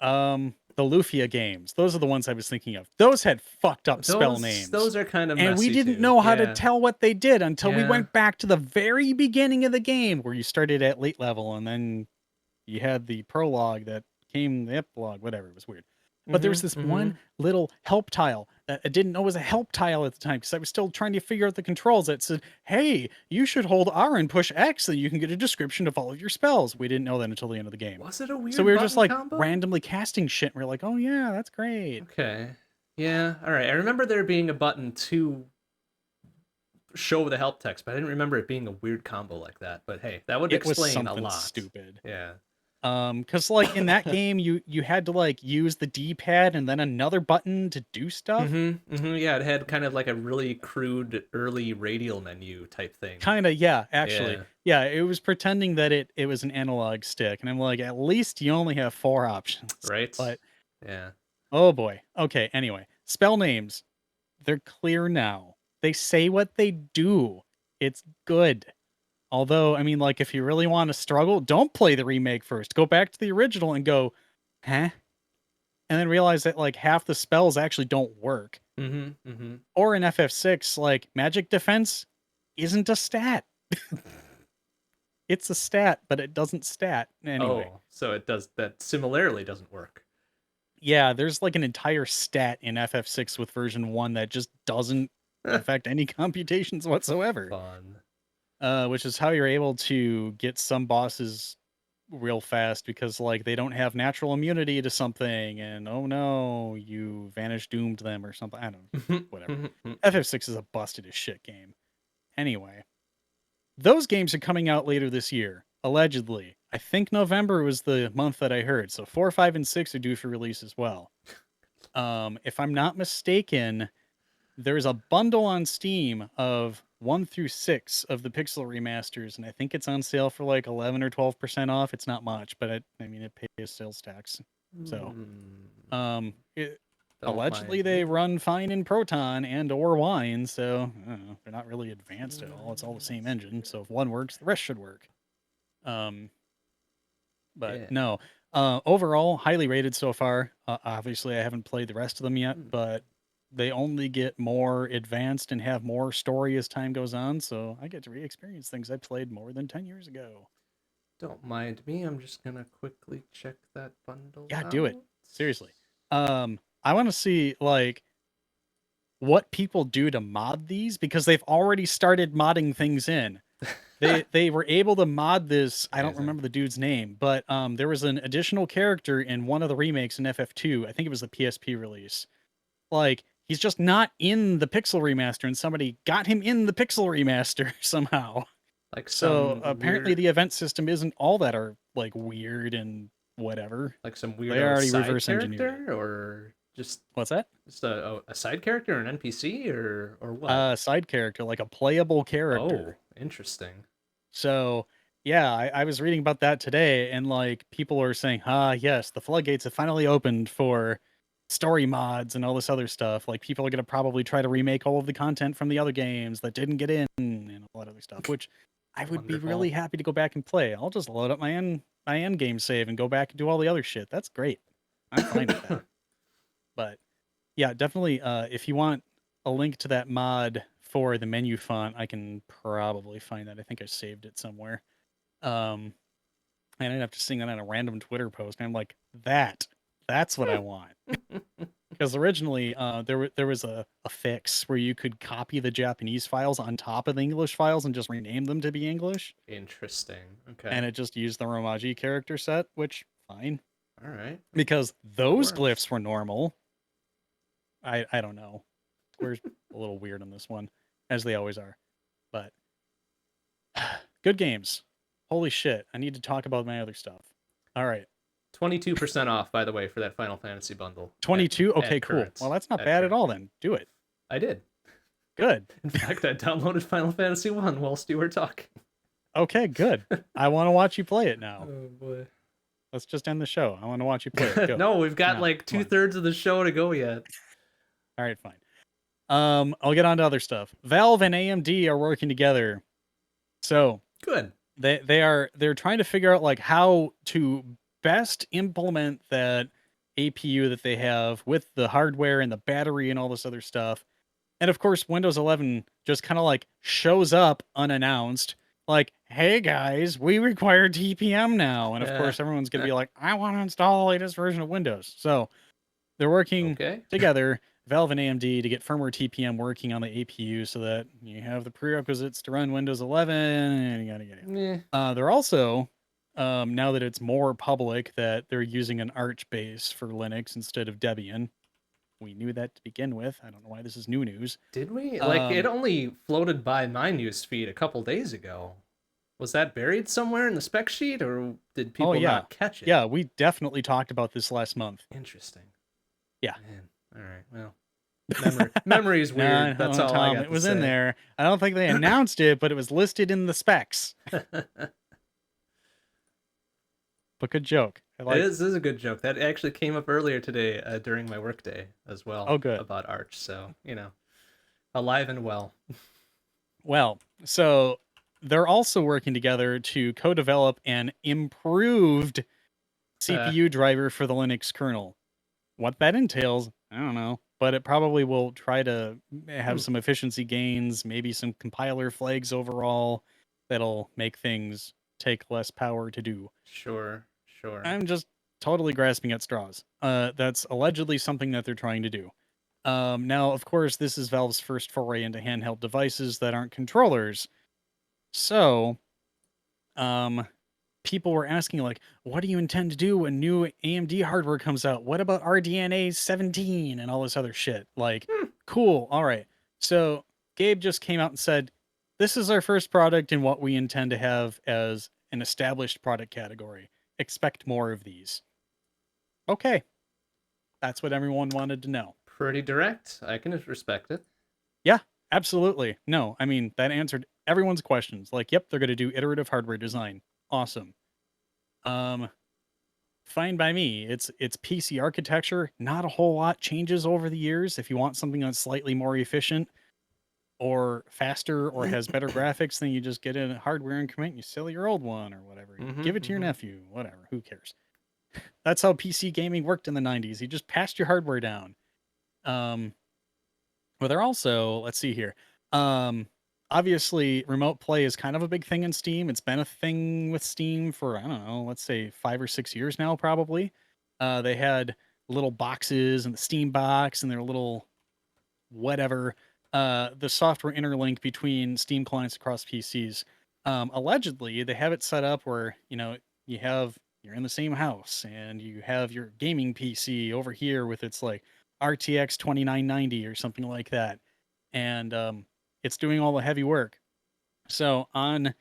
The Lufia games. Those are the ones I was thinking of. Those had fucked up spell names.
Those are kind of messy,
and we didn't know how to tell what they did until we went back to the very beginning of the game where you started at late level and then you had the prologue that became the epilogue, whatever. It was weird. But there was this one little help tile that I didn't know was a help tile at the time because I was still trying to figure out the controls that said, hey, you should hold R and push X so you can get a description of all of your spells. We didn't know that until the end of the game.
Was it a weird
So we were just
button
like
combo?
randomly casting shit. And we are like, oh yeah, that's great.
Okay. Yeah, all right. I remember there being a button to show the help text, but I didn't remember it being a weird combo like that. But hey, that would
It was
explain a
something
lot.
stupid.
Yeah.
Because like in that game, you had to like use the D-pad and then another button to do stuff.
Yeah, it had kind of like a really crude early radial menu type thing.
Kind of, yeah, actually. Yeah, it was pretending that it was an analog stick. And I'm like, at least you only have 4 options.
Right?
But
yeah.
oh boy. Okay, anyway. Spell names. They're clear now. They say what they do. It's good. Although, I mean, like, if you really want to struggle, don't play the remake first. Go back to the original and go, huh? And then realize that, like, half the spells actually don't work. Or in FF6, like, magic defense isn't a stat. It's a stat, but it doesn't stat. Anyway.
Oh, so it does, that similarly doesn't work.
Yeah, there's, like, an entire stat in FF6 with version 1 that just doesn't affect any computations whatsoever.
Fun.
Which is how you're able to get some bosses real fast because like they don't have natural immunity to something and oh no, you vanish doomed them or something. I don't know. Whatever. FF6 is a busted as shit game. Anyway, those games are coming out later this year, allegedly. I think November was the month that I heard. So 4, 5, and 6 are due for release as well. If I'm not mistaken, there's a bundle on Steam of 1 through 6 of the Pixel remasters, and I think it's on sale for like 11 or 12% off. It's not much, but it pays sales tax. So, allegedly they run fine in Proton and or Wine, so I don't know, they're not really advanced at all. It's all the same engine, so if one works, the rest should work. But no, overall, highly rated so far. Obviously, I haven't played the rest of them yet, but they only get more advanced and have more story as time goes on, so I get to re-experience things I played more than 10 years ago.
Don't mind me. I'm just gonna quickly check that bundle out.
Do it. Seriously. I want to see like what people do to mod these because they've already started modding things in. They were able to mod this. I don't remember the dude's name, but there was an additional character in one of the remakes in FF2. I think it was the PSP release. Like, he's just not in the Pixel remaster, and somebody got him in the Pixel remaster somehow.
Like
so apparently the event system isn't all that are like weird and whatever.
Like some weird
they already
side
reverse
character
engineered.
or just
what's that?
Just a side character, an NPC, or what?
Side character, like a playable character.
Oh, interesting.
So yeah, I was reading about that today, and like people are saying, yes, the floodgates have finally opened for story mods and all this other stuff. Like people are going to probably try to remake all of the content from the other games that didn't get in and all that other stuff, which I would be really happy to go back and play. I'll just load up my end game save and go back and do all the other shit. That's great. I'm fine with that. But yeah, definitely if you want a link to that mod for the menu font, I can probably find that. I think I saved it somewhere. And I didn't have to sing that on a random Twitter post. And I'm like, that's what I want. Because originally there was a fix where you could copy the Japanese files on top of the English files and just rename them to be English.
Interesting. Okay.
And it just used the Romaji character set, which fine.
All right.
Because those glyphs were normal. I don't know. We're a little weird on this one, as they always are. But good games. Holy shit. I need to talk about my other stuff. All right.
22% off, by the way, for that Final Fantasy bundle.
22? Okay, cool. Well, that's not bad at all then. Do it.
I did.
Good.
In fact, I downloaded Final Fantasy 1 whilst you were talking.
Okay, good. I want to watch you play it now.
Oh, boy.
Let's just end the show. I want to watch you play it. Go.
No, we've got like 2/3 of the show to go yet.
All right, fine. I'll get on to other stuff. Valve and AMD are working together. So
good.
They're trying to figure out like how to best implement that APU that they have with the hardware and the battery and all this other stuff. And of course, Windows 11 just kind of like shows up unannounced like, hey guys, we require TPM now. And of
Yeah.
course, everyone's going to be like, I want to install the latest version of Windows. So they're working
Okay.
together, Valve and AMD, to get firmware TPM working on the APU so that you have the prerequisites to run Windows 11 and
Yeah.
they're also, now that it's more public that they're using an Arch base for Linux instead of Debian. We knew that to begin with. I don't know why this is new news.
Did we? Like, it
Um,
only floated by my news feed a couple days ago. Was that buried somewhere in the spec sheet, or did
oh
people
yeah,
not catch it?
yeah, we definitely talked about this last month.
Interesting.
Yeah.
Man. All right. Well, memory's weird. That's
No,
all I
Tom,
got
it
to
was
say.
in there. I don't think they announced it, but it was listed in the specs. But good joke.
This is a good joke. That actually came up earlier today during my workday as well.
Oh, good.
About Arch. So, alive and well.
Well, so they're also working together to co-develop an improved CPU driver for the Linux kernel. What that entails, I don't know, but it probably will try to have some efficiency gains, maybe some compiler flags overall that'll make things take less power to do.
Sure.
I'm just totally grasping at straws. That's allegedly something that they're trying to do. Now, of course, this is Valve's first foray into handheld devices that aren't controllers. So, people were asking, like, what do you intend to do when new AMD hardware comes out? What about RDNA 17 and all this other shit? Like, cool. All right. So, Gabe just came out and said, this is our first product in what we intend to have as an established product category. Expect more of these. Okay. That's what everyone wanted to know.
Pretty direct. I can respect it.
Yeah, absolutely. No, I mean, that answered everyone's questions. Like, yep, they're going to do iterative hardware design. Awesome. Fine by me. It's PC architecture. Not a whole lot changes over the years. If you want something that's slightly more efficient or faster or has better graphics, then you just get a hardware increment and you sell your old one or whatever. You give it to your nephew, whatever. Who cares? That's how PC gaming worked in the 90s. You just passed your hardware down. But they're also, let's see here. Obviously, remote play is kind of a big thing in Steam. It's been a thing with Steam for, I don't know, let's say 5 or 6 years now, probably. They had little boxes and the Steam box and their little whatever. The software interlink between Steam clients across PCs. Allegedly, they have it set up where, you're in the same house and you have your gaming PC over here with its like RTX 2990 or something like that. And it's doing all the heavy work. So on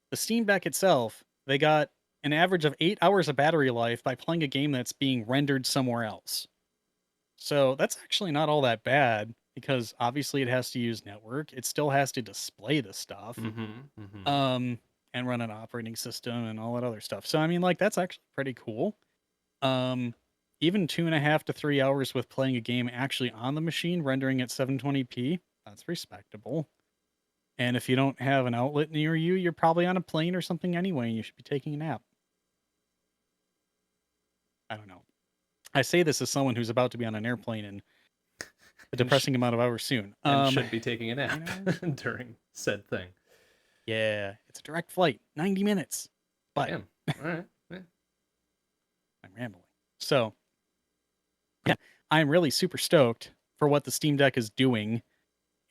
the Steam Deck itself, they got an average of 8 hours of battery life by playing a game that's being rendered somewhere else. So that's actually not all that bad because obviously it has to use network. It still has to display the stuff. And run an operating system and all that other stuff. So I mean, like, that's actually pretty cool. Even 2.5 to 3 hours with playing a game actually on the machine, rendering at 720p, that's respectable. And if you don't have an outlet near you, you're probably on a plane or something anyway, and you should be taking a nap. I don't know. I say this as someone who's about to be on an airplane in a depressing amount of hours soon.
And should be taking a nap during said thing.
Yeah, it's a direct flight, 90 minutes. But
damn. All right. Yeah.
I'm rambling. So, yeah, I'm really super stoked for what the Steam Deck is doing.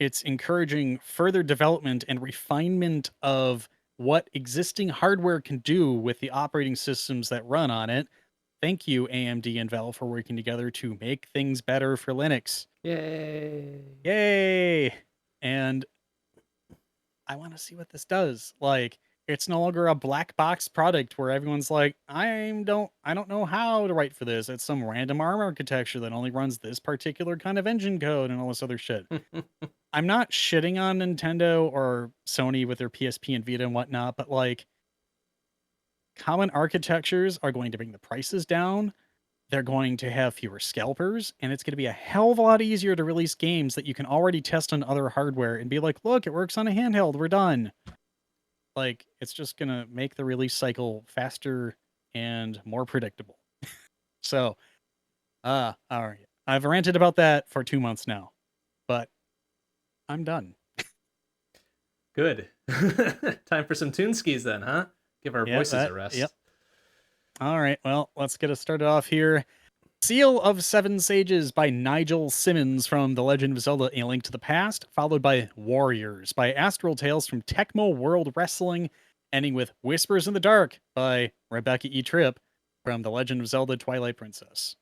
It's encouraging further development and refinement of what existing hardware can do with the operating systems that run on it. Thank you, AMD and Valve, for working together to make things better for Linux.
Yay.
Yay! And I want to see what this does. Like, it's no longer a black box product where everyone's like, I don't know how to write for this. It's some random ARM architecture that only runs this particular kind of engine code and all this other shit. I'm not shitting on Nintendo or Sony with their PSP and Vita and whatnot, but like, common architectures are going to bring the prices down. They're going to have fewer scalpers, and it's going to be a hell of a lot easier to release games that you can already test on other hardware and be like, look, it works on a handheld, we're done. Like, it's just going to make the release cycle faster and more predictable. So, all right. I've ranted about that for 2 months now, but I'm done.
Good. Time for some tune skis then, huh? Give our
Yeah,
voices a rest.
Yep. All right. Well, let's get us started off here. Seal of Seven Sages by Nigel Simmons from The Legend of Zelda: A Link to the Past, followed by Warriors by Astral Tales from Tecmo World Wrestling, ending with Whispers in the Dark by Rebecca E. Tripp from The Legend of Zelda: Twilight Princess.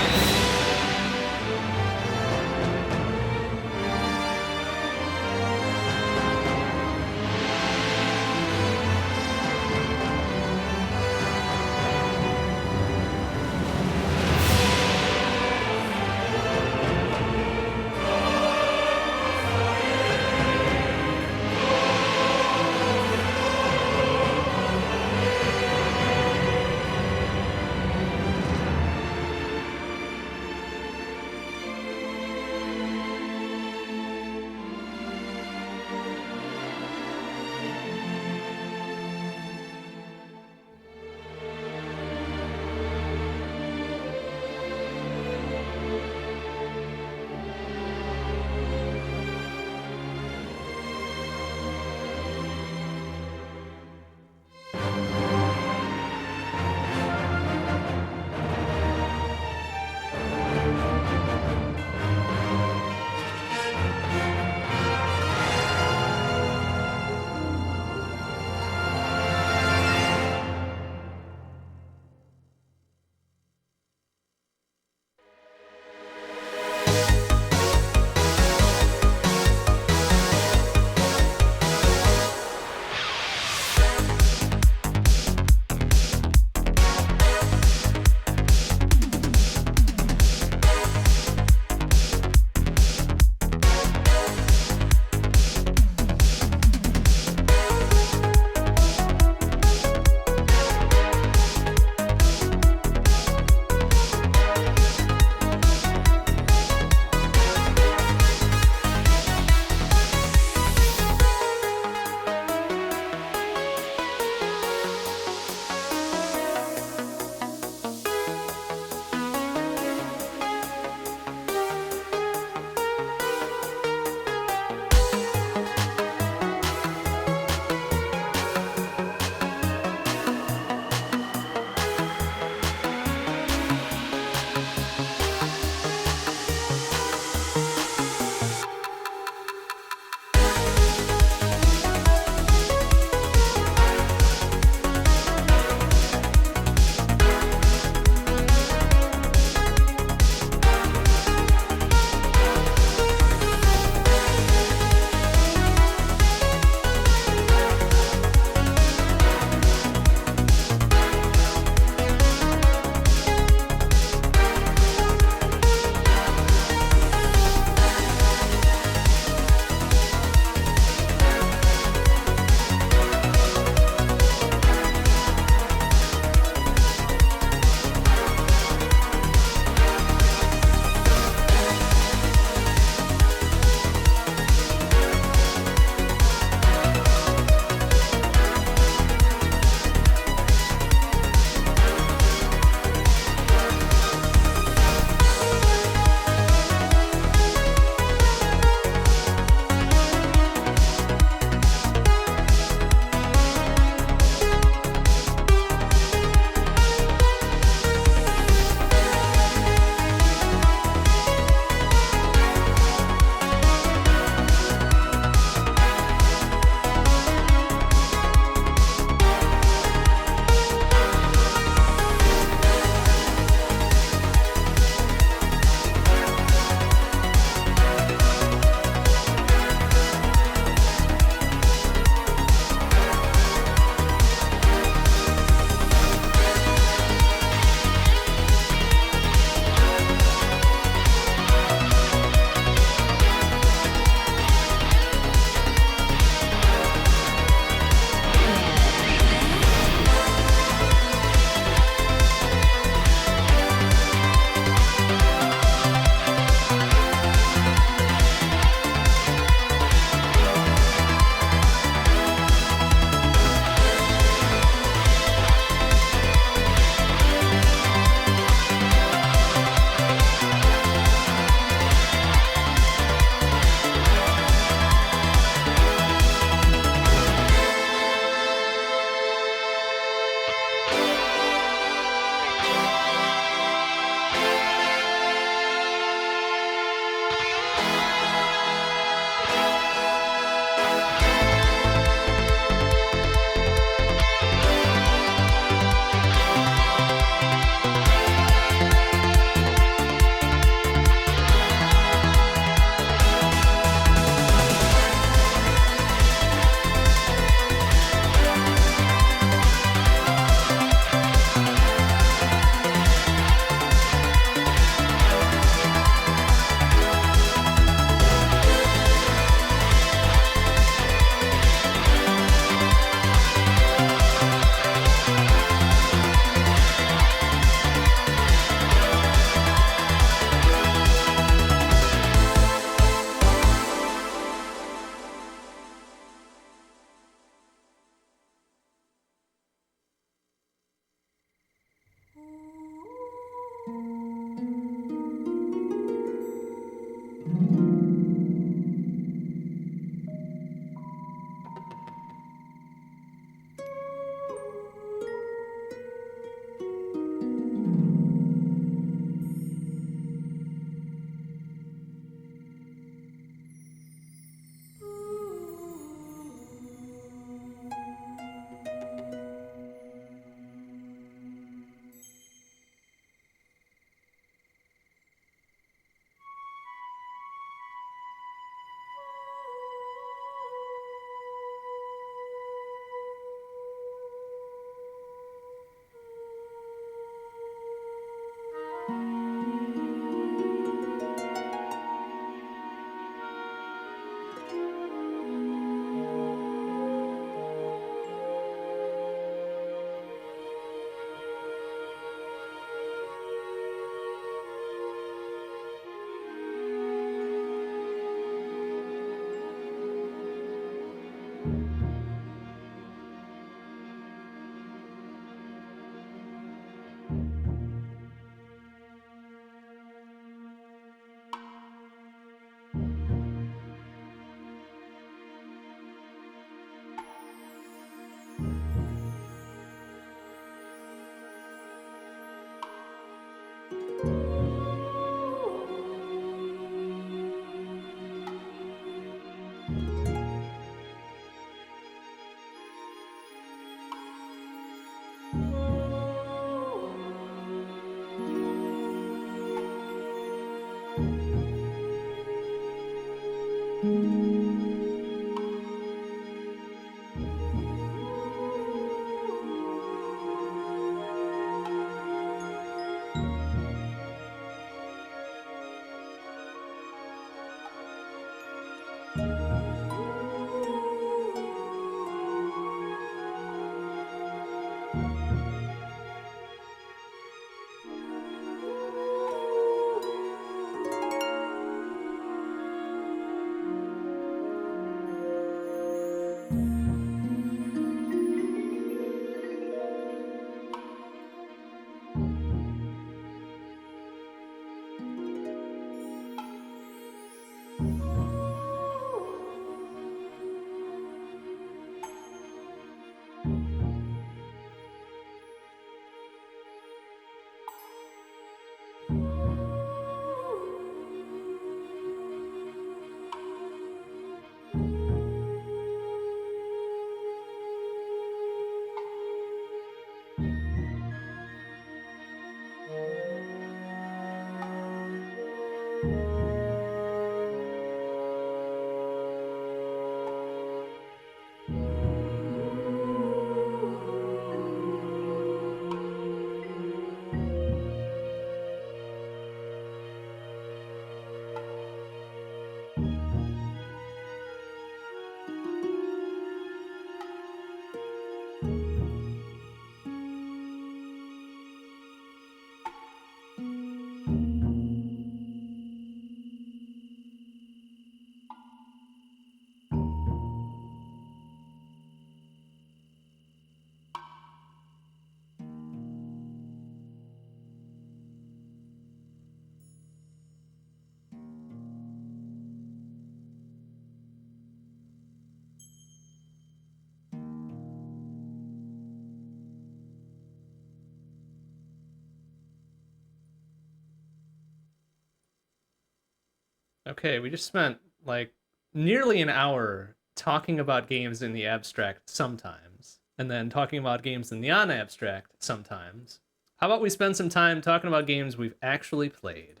Okay, we just spent like nearly an hour talking about games in the abstract sometimes, and then talking about games in the unabstract sometimes. How about we spend some time talking about games we've actually played?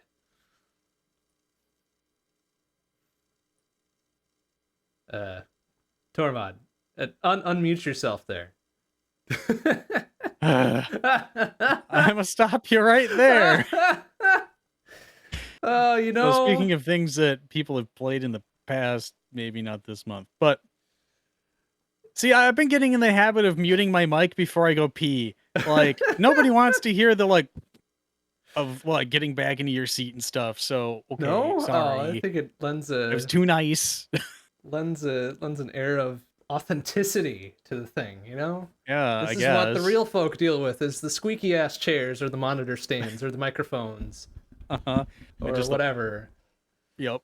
Tormod, unmute yourself there.
I'm gonna stop you right there.
Oh, you know.
So speaking of things that people have played in the past, maybe not this month, but see, I've been getting in the habit of muting my mic before I go pee. Like nobody wants to hear the getting back into your seat and stuff. So okay,
No,
sorry.
oh, I think it lends
It was too nice.
lends an air of authenticity to the thing, you know?
Yeah,
This
I
is
guess.
what the real folk deal with: is the squeaky ass chairs or the monitor stands or the microphones or
just
whatever.
Yep.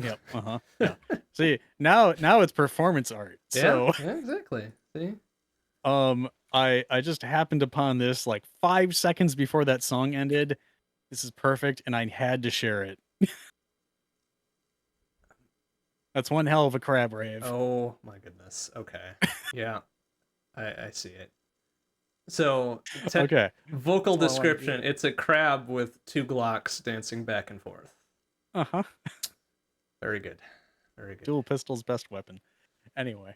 Yep. Yeah. See, now it's performance art. So
Yeah, exactly. See?
I just happened upon this like 5 seconds before that song ended. This is perfect, and I had to share it. That's one hell of a crab rave.
Oh my goodness. Okay. Yeah. I see it. So,
Okay.
vocal
That's all I wanted to
description: it's a crab with two Glocks dancing back and forth.
Uh-huh.
Very good. Very good.
Dual pistol's best weapon. Anyway.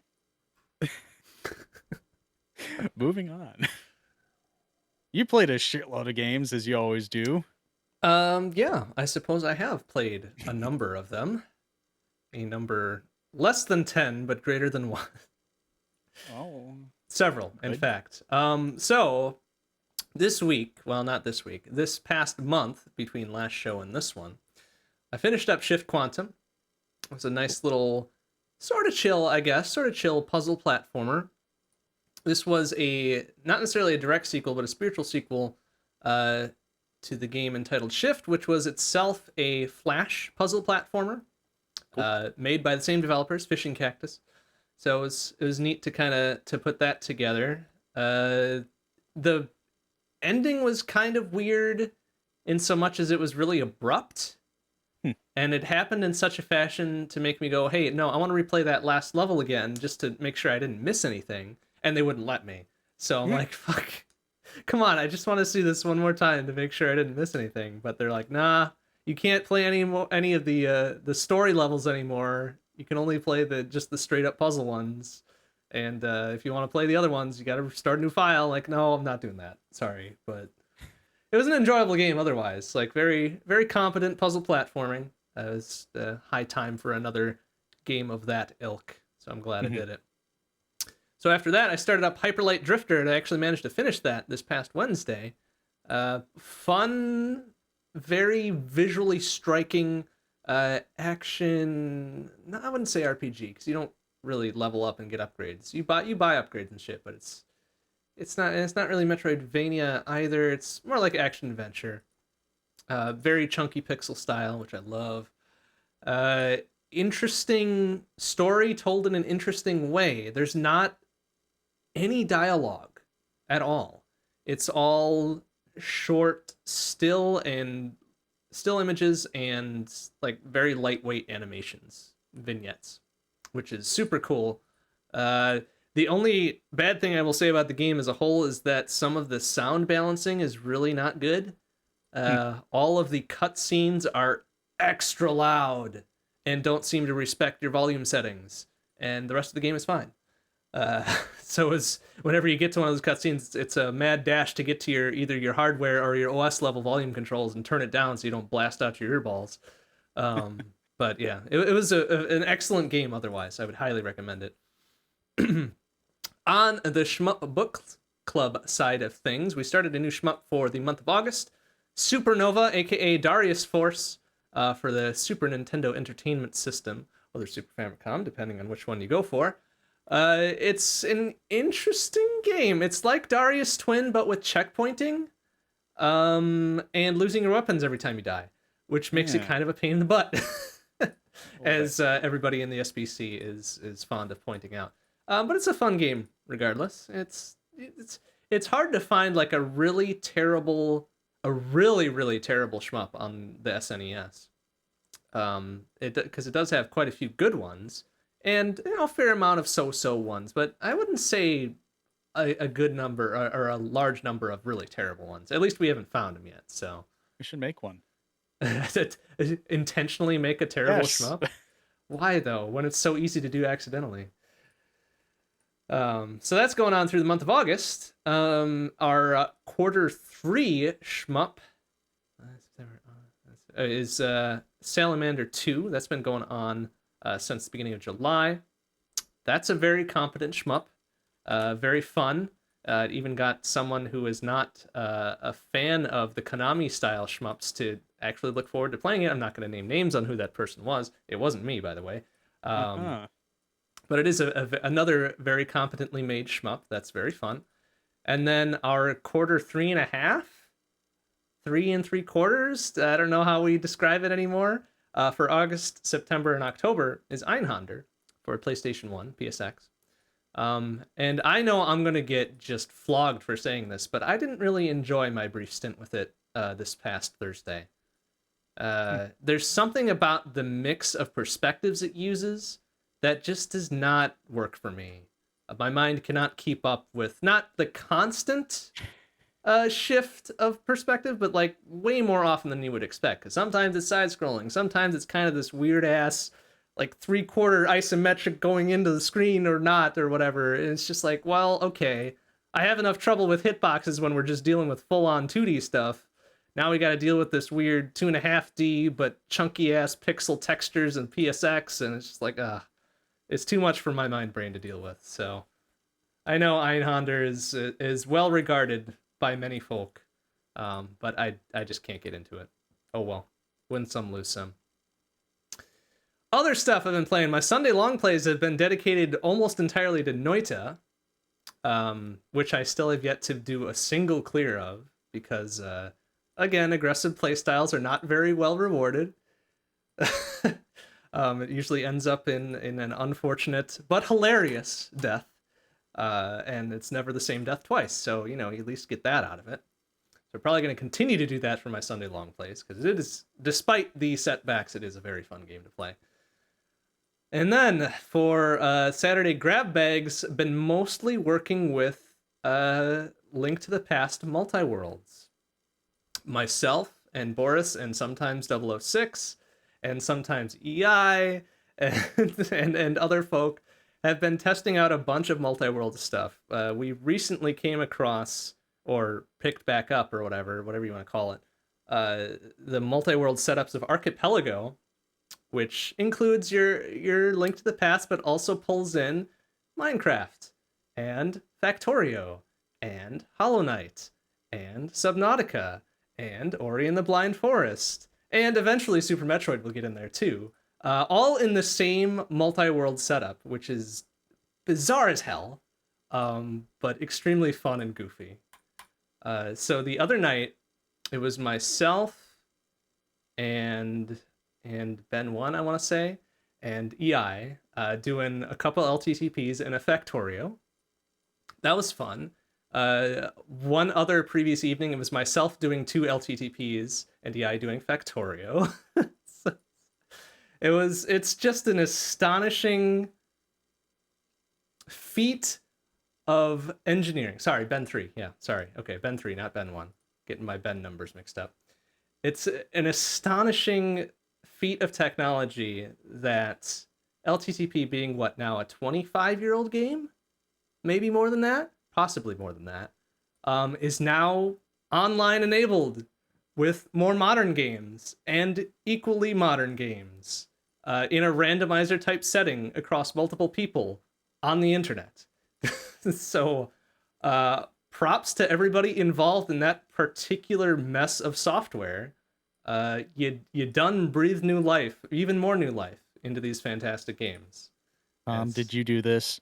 Moving on. You played a shitload of games, as you always do.
Yeah, I suppose I have played a number of them. A number less than 10, but greater than 1.
Oh.
Several, in
Good.
fact. So this week, well, not this week, this past month between last show and this one, I finished up Shift Quantum. It was a nice little sort of chill, I guess, sort of chill puzzle platformer. This was not necessarily a direct sequel, but a spiritual sequel to the game entitled Shift, which was itself a Flash puzzle platformer. Cool. Made by the same developers, Fishing Cactus. So it was neat to put that together. The ending was kind of weird in so much as it was really abrupt. And it happened in such a fashion to make me go, hey, no, I want to replay that last level again just to make sure I didn't miss anything. And they wouldn't let me. So I'm like, fuck, come on, I just want to see this one more time to make sure I didn't miss anything. But they're like, nah, you can't play any of the story levels anymore. You can only play just the straight up puzzle ones. And if you want to play the other ones, you got to start a new file. Like, no, I'm not doing that. Sorry, but it was an enjoyable game otherwise. Like, very, very competent puzzle platforming. It was high time for another game of that ilk. So I'm glad I did it. So after that, I started up Hyper Light Drifter, and I actually managed to finish that this past Wednesday. Fun, very visually striking action. No, I wouldn't say RPG, because you don't really level up and get upgrades. You buy upgrades and shit, but it's not really Metroidvania either. It's more like action adventure. Very chunky pixel style, which I love. Interesting story told in an interesting way. There's not any dialogue at all. It's all short still images and like very lightweight animations, vignettes, which is super cool. The only bad thing I will say about the game as a whole is that some of the sound balancing is really not good. All of the cutscenes are extra loud and don't seem to respect your volume settings, and the rest of the game is fine. So whenever you get to one of those cutscenes, it's a mad dash to get to either your hardware or your OS level volume controls and turn it down so you don't blast out your earballs. But yeah, it was an excellent game otherwise. I would highly recommend it. On the Shmup Book Club side of things, we started a new shmup for the month of August. Supernova, aka Darius Force, for the Super Nintendo Entertainment System, or the Super Famicom, depending on which one you go for. It's an interesting game. It's like Darius Twin, but with checkpointing, and losing your weapons every time you die, which makes it kind of a pain in the butt, as everybody in the SBC is fond of pointing out. But it's a fun game, regardless. It's hard to find like a really terrible shmup on the SNES. Because it does have quite a few good ones, and a fair amount of so-so ones, but I wouldn't say a good number or a large number of really terrible ones. At least we haven't found them yet. So
We should make one.
Intentionally make a terrible shmup? Why though? When it's so easy to do accidentally. So that's going on through the month of August. Our quarter 3 shmup is Salamander 2. That's been going on since the beginning of July. That's a very competent shmup. Very fun. It even got someone who is not a fan of the Konami style shmups to actually look forward to playing it. I'm not going to name names on who that person was. It wasn't me, by the way. But it is another very competently made shmup. That's very fun. And then our quarter 3.5, 3 3/4. I don't know how we describe it anymore. For August, September, and October is Einhander for PlayStation 1, PSX. And I know I'm going to get just flogged for saying this, but I didn't really enjoy my brief stint with it this past Thursday. There's something about the mix of perspectives it uses that just does not work for me. My mind cannot keep up with not the constant shift of perspective, but like way more often than you would expect. Because sometimes it's side-scrolling, sometimes it's kind of this weird-ass like 3/4 isometric going into the screen or not or whatever. And it's just like, well, okay, I have enough trouble with hitboxes when we're just dealing with full-on 2D stuff. Now we got to deal with this weird 2.5D but chunky-ass pixel textures and PSX, and it's just like, it's too much for my mind brain to deal with. So I know Einhander is well regarded by many folk, but I just can't get into it. Oh well, win some, lose some. Other stuff I've been playing, my Sunday long plays have been dedicated almost entirely to Noita, which I still have yet to do a single clear of, because again, aggressive playstyles are not very well rewarded. It usually ends up in an unfortunate but hilarious death, and it's never the same death twice, so you at least get that out of it. So I'm probably going to continue to do that for my Sunday long plays, because it is, despite the setbacks, it is a very fun game to play. And then for Saturday grab bags, been mostly working with Link to the Past Multi-Worlds. Myself and Boris and sometimes 006 and sometimes EI and other folk have been testing out a bunch of multi-world stuff. We recently came across or picked back up or whatever you want to call it, the multi-world setups of Archipelago, which includes your Link to the Past, but also pulls in Minecraft and Factorio and Hollow Knight and Subnautica and Ori and the Blind Forest, and eventually Super Metroid will get in there too. All in the same multi-world setup, which is bizarre as hell, but extremely fun and goofy. So the other night, it was myself and Ben One, I want to say, and EI doing a couple LTTPs in a Factorio. That was fun. One other previous evening, it was myself doing 2 LTTPs and EI doing Factorio. So it's just an astonishing feat of engineering. Sorry, Ben 3. Yeah, sorry. Okay, Ben 3, not Ben 1. Getting my Ben numbers mixed up. It's an astonishing feat of technology that LTTP being what now, a 25-year-old game? Maybe more than that? Possibly more than that. Is now online enabled with more modern games and equally modern games in a randomizer type setting across multiple people on the internet. So props to everybody involved in that particular mess of software. You done breathed new life, even more new life, into these fantastic games.
Did you do this?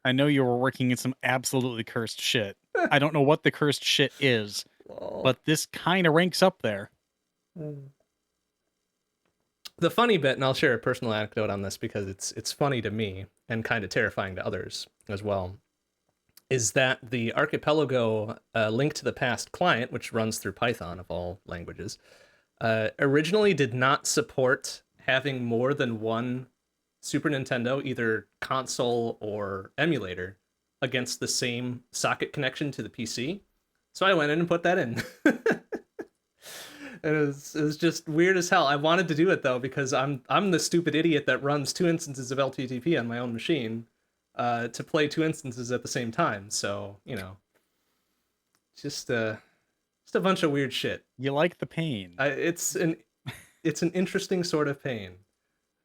I know you were working in some absolutely cursed shit. I don't know what the cursed shit is, but this kind of ranks up there.
The funny bit, and I'll share a personal anecdote on this because it's funny to me and kind of terrifying to others as well, is that the Archipelago Link to the Past client, which runs through Python of all languages, originally did not support having more than one Super Nintendo, either console or emulator, against the same socket connection to the PC. So I went in and put that in. And it was just weird as hell. I wanted to do it though because I'm the stupid idiot that runs 2 instances of LTTP on my own machine to play 2 instances at the same time. So, you know, just a bunch of weird shit.
You like the pain.
It's an interesting sort of pain.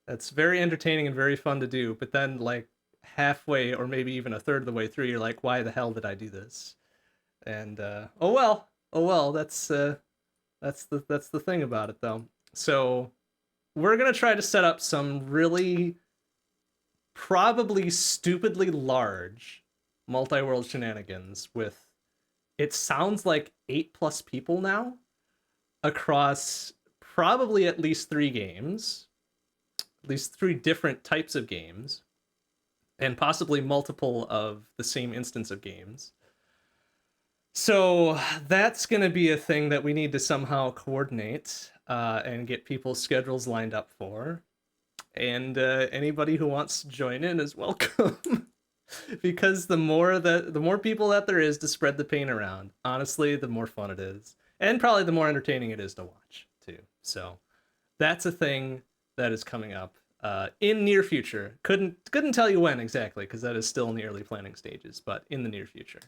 That's very entertaining and very fun to do. But then, like halfway or maybe even a third of the way through, you're like, why the hell did I do this? And oh well. That's the thing about it though. So we're gonna try to set up some really probably stupidly large multi-world shenanigans with, it sounds like 8+ people now across probably at least 3 games, at least 3 different types of games, and possibly multiple of the same instance of games. So that's going to be a thing that we need to somehow coordinate and get people's schedules lined up for. And anybody who wants to join in is welcome. Because the more people that there is to spread the pain around, honestly, the more fun it is. And probably the more entertaining it is to watch, too. So that's a thing that is coming up in near future. Couldn't tell you when exactly, because that is still in the early planning stages, but in the near future.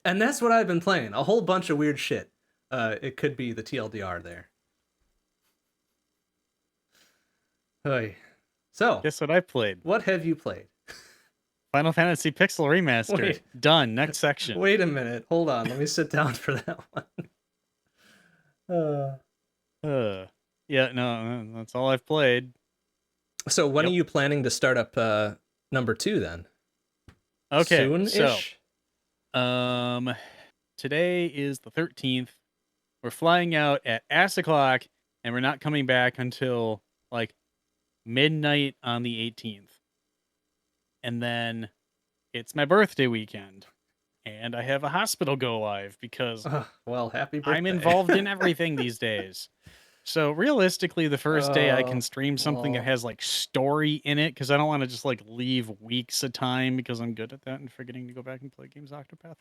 And that's what I've been playing. A whole bunch of weird shit. It could be the TLDR there. Hey. So,
guess what I played?
What have you played?
Final Fantasy Pixel Remaster.
Wait.
Done. Next section.
Wait a minute. Hold on. Let me sit down for that one.
Yeah, no, that's all I've played.
So when are you planning to start up number 2 then?
Okay,
soon-ish?
So today is the 13th. We're flying out at ass o'clock, and we're not coming back until like midnight on the 18th. And then it's my birthday weekend, and I have a hospital go live because
well, happy birthday.
I'm involved in everything these days. So realistically, the first day I can stream something that has like story in it, because I don't want to just like leave weeks of time, because I'm good at that and forgetting to go back and play games Octopath.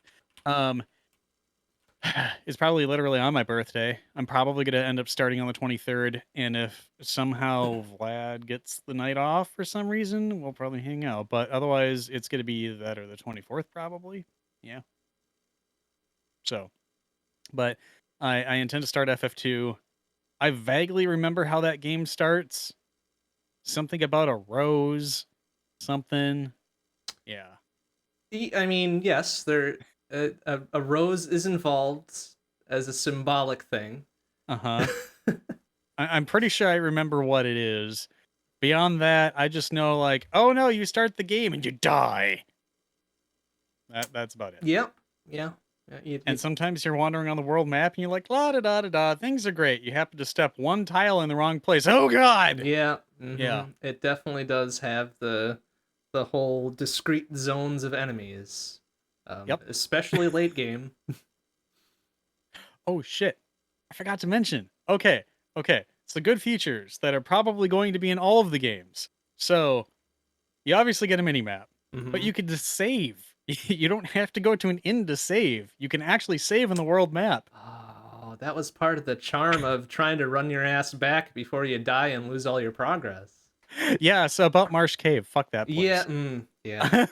It's probably literally on my birthday. I'm probably going to end up starting on the 23rd. And if somehow Vlad gets the night off for some reason, we'll probably hang out. But otherwise, it's going to be either that or the 24th, probably. Yeah. So, but I intend to start FF2. I vaguely remember how that game starts. Something about a rose, something. Yeah.
I mean, yes, a rose is involved as a symbolic thing.
Uh-huh. I'm pretty sure I remember what it is. Beyond that, I just know like, oh no, you start the game and you die. That's about it.
Yep. Yeah.
And sometimes you're wandering on the world map and you're like, la da da da da, things are great. You happen to step one tile in the wrong place. Oh god.
Yeah.
Yeah.
It definitely does have the whole discrete zones of enemies.
Yep.
Especially late game.
Oh shit. I forgot to mention. Okay. So good features that are probably going to be in all of the games. So you obviously get a mini map, but you can just save. You don't have to go to an inn to save. You can actually save in the world map.
Oh, that was part of the charm of trying to run your ass back before you die and lose all your progress.
Yeah, so about Marsh Cave, fuck that place.
Yeah.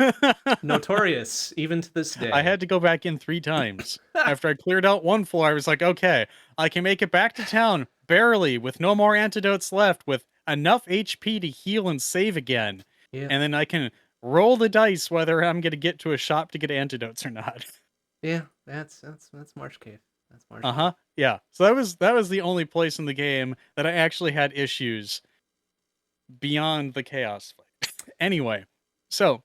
Notorious, even to this day.
I had to go back in 3 times. After I cleared out one floor, I was like, okay, I can make it back to town, barely, with no more antidotes left, with enough HP to heal and save again.
Yeah.
And then I can roll the dice whether I'm going to get to a shop to get antidotes or not.
Yeah, that's Marsh Cave. That's Marsh
Uh-huh.
Cave.
Yeah. So that was the only place in the game that I actually had issues beyond the chaos fight. Anyway, so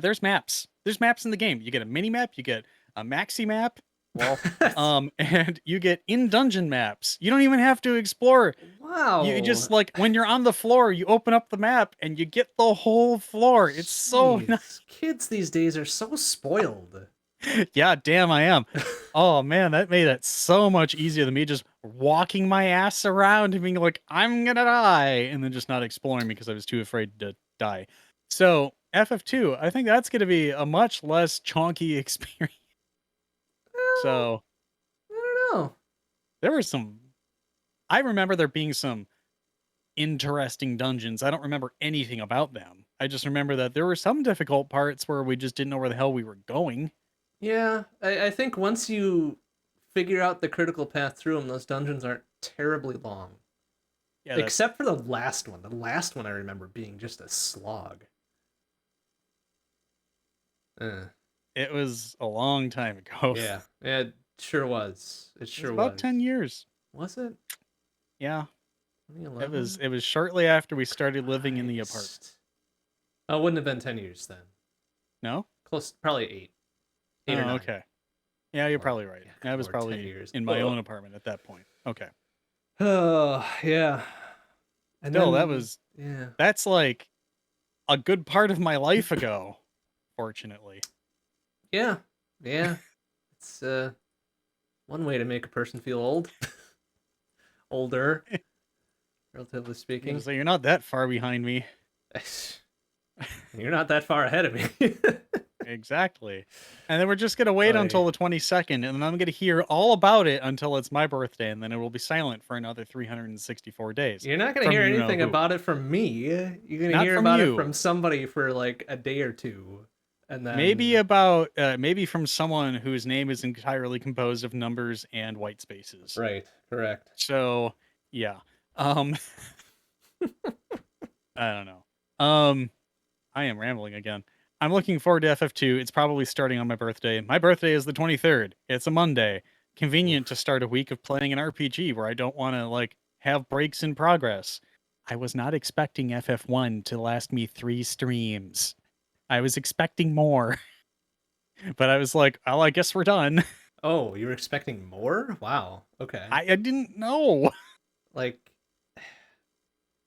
there's maps. There's maps in the game. You get a mini map, you get a maxi map, well, and you get in dungeon maps. You don't even have to explore.
Wow.
You just like when you're on the floor, you open up the map and you get the whole floor. It's so nice.
Kids these days are so spoiled.
Yeah, damn, I am. Oh man, that made it so much easier than me just walking my ass around and being like, I'm gonna die, and then just not exploring because I was too afraid to die. So FF2, I think that's gonna be a much less chonky experience. So
I don't know.
there were some. I remember there being some interesting dungeons. I don't remember anything about them. I just remember that there were some difficult parts where we just didn't know where the hell we were going.
Yeah, I think once you figure out the critical path through them, those dungeons aren't terribly long.
Yeah,
except for the last one. The last one I remember being just a slog.
It was a long time ago.
Yeah, it sure was. It sure
was. About
was.
10 years.
Was it?
Yeah.
2011?
It was shortly after we started living in the apartment.
Oh, it wouldn't have been 10 years then.
No?
Close, probably 8. 8 or 9.
Okay. Yeah, you're probably right.
Yeah,
I was probably in my own apartment at that point. Okay.
Oh, yeah. And
Still,
yeah.
That's like a good part of my life ago, fortunately.
Yeah. It's one way to make a person feel old. Older, relatively speaking.
So you're not that far behind me.
You're not that far ahead of me.
Exactly. And then we're just going to wait until the 22nd, and then I'm going to hear all about it until it's my birthday, and then it will be silent for another 364 days.
You're not going to hear anything about it from me. You're going to hear about it from somebody for like a day or two. And then
maybe from someone whose name is entirely composed of numbers and white spaces.
Right, correct.
So, yeah. I don't know. I am rambling again. I'm looking forward to FF2. It's probably starting on my birthday. My birthday is the 23rd. It's a Monday. Convenient to start a week of playing an RPG where I don't want to like have breaks in progress. I was not expecting FF1 to last me 3 streams. I was expecting more. But I was like, well, I guess we're done.
Oh, you were expecting more? Wow. Okay.
I didn't know.
Like,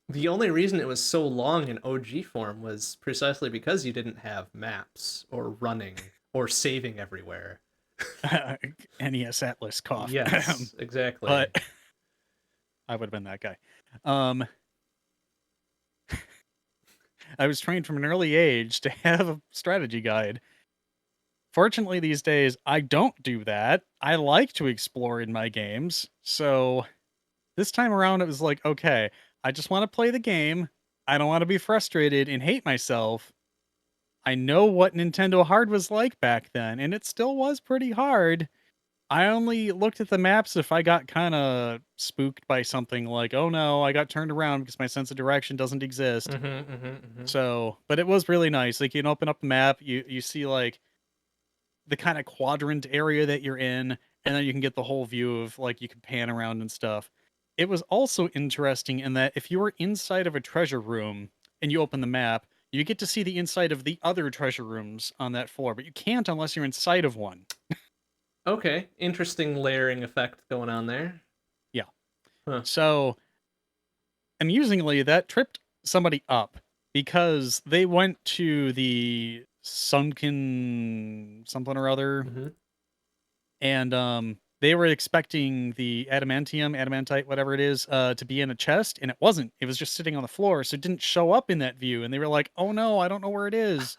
the only reason it was so long in OG form was precisely because you didn't have maps or running or saving everywhere.
NES Atlas cough.
Yes, exactly.
But I would have been that guy. I was trained from an early age to have a strategy guide. Fortunately, these days, I don't do that. I like to explore in my games. So this time around, it was like, okay, I just want to play the game. I don't want to be frustrated and hate myself. I know what Nintendo hard was like back then, and it still was pretty hard. I only looked at the maps if I got kind of spooked by something like, oh no, I got turned around because my sense of direction doesn't exist. So, but it was really nice. Like, you can open up the map, you see like the kind of quadrant area that you're in, and then you can get the whole view of like you can pan around and stuff. It was also interesting in that if you were inside of a treasure room and you open the map, you get to see the inside of the other treasure rooms on that floor, but you can't unless you're inside of one.
Okay, interesting layering effect going on there.
Yeah.
Huh.
So, amusingly, that tripped somebody up because they went to the sunken something or other, and they were expecting the adamantite, whatever it is, to be in a chest, and it wasn't. It was just sitting on the floor, so it didn't show up in that view. And they were like, "Oh no, I don't know where it is."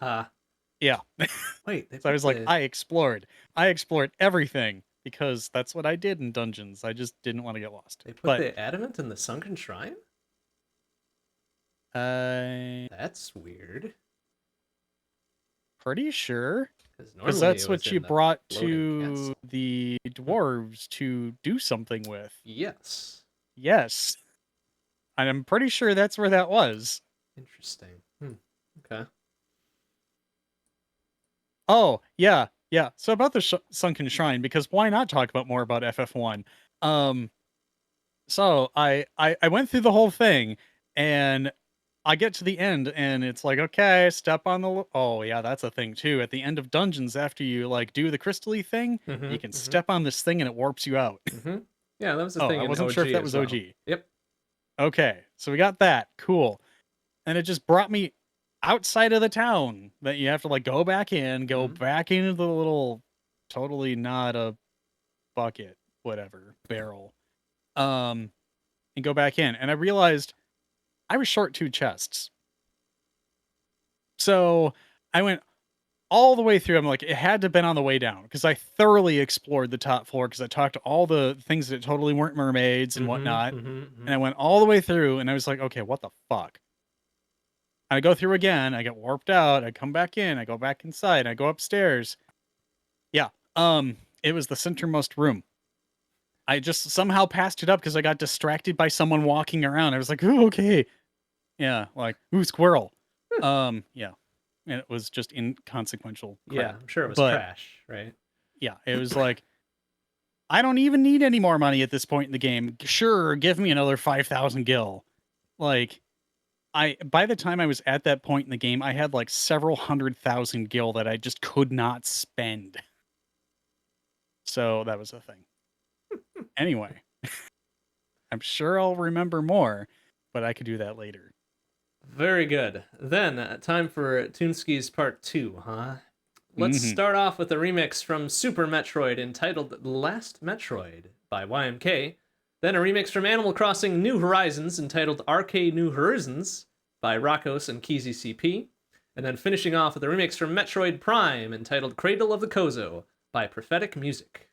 Yeah.
Wait,
So I was like, I explored everything because that's what I did in dungeons. I just didn't want to get lost.
They put the adamant in the sunken shrine? That's weird.
Pretty sure.
Because
that's what you brought to the dwarves to do something with.
Yes.
Yes. And I'm pretty sure that's where that was.
Interesting. Okay.
Oh, yeah. Yeah. So about the sunken shrine, because why not talk about more about FF1? So I went through the whole thing, and I get to the end, and it's like, okay, step on the... Oh, yeah, that's a thing, too. At the end of dungeons, after you, like, do the crystal-y thing, you can step on this thing, and it warps you out.
Yeah, that was the thing
I wasn't sure if that was OG.
Yep.
Okay, so we got that. Cool. And it just brought me outside of the town that you have to, like, go back in, go back into the little, totally not a bucket, whatever, barrel, and go back in. And I realized I was short 2 chests. So I went all the way through. I'm like, it had to have been on the way down because I thoroughly explored the top floor because I talked to all the things that totally weren't mermaids and whatnot. And I went all the way through, and I was like, okay, what the fuck? I go through again, I get warped out, I come back in, I go back inside, I go upstairs. Yeah. It was the centermost room. I just somehow passed it up because I got distracted by someone walking around. I was like, ooh, okay. Yeah, like, ooh, squirrel. Yeah. And it was just inconsequential crap.
Yeah, I'm sure it was trash, right?
Yeah, it was like, I don't even need any more money at this point in the game. Sure, give me another 5,000 gil. Like, by the time I was at that point in the game, I had like several 100,000 gil that I just could not spend. So that was a thing. Anyway, I'm sure I'll remember more, but I could do that later.
Very good. Then, time for Toonski's Part 2, huh? Let's start off with a remix from Super Metroid entitled The Last Metroid by YMK. Then a remix from Animal Crossing New Horizons entitled RK New Horizons by Rakos and Keezy CP. And then finishing off with a remix from Metroid Prime entitled Cradle of the Kozo by Prophetic Music.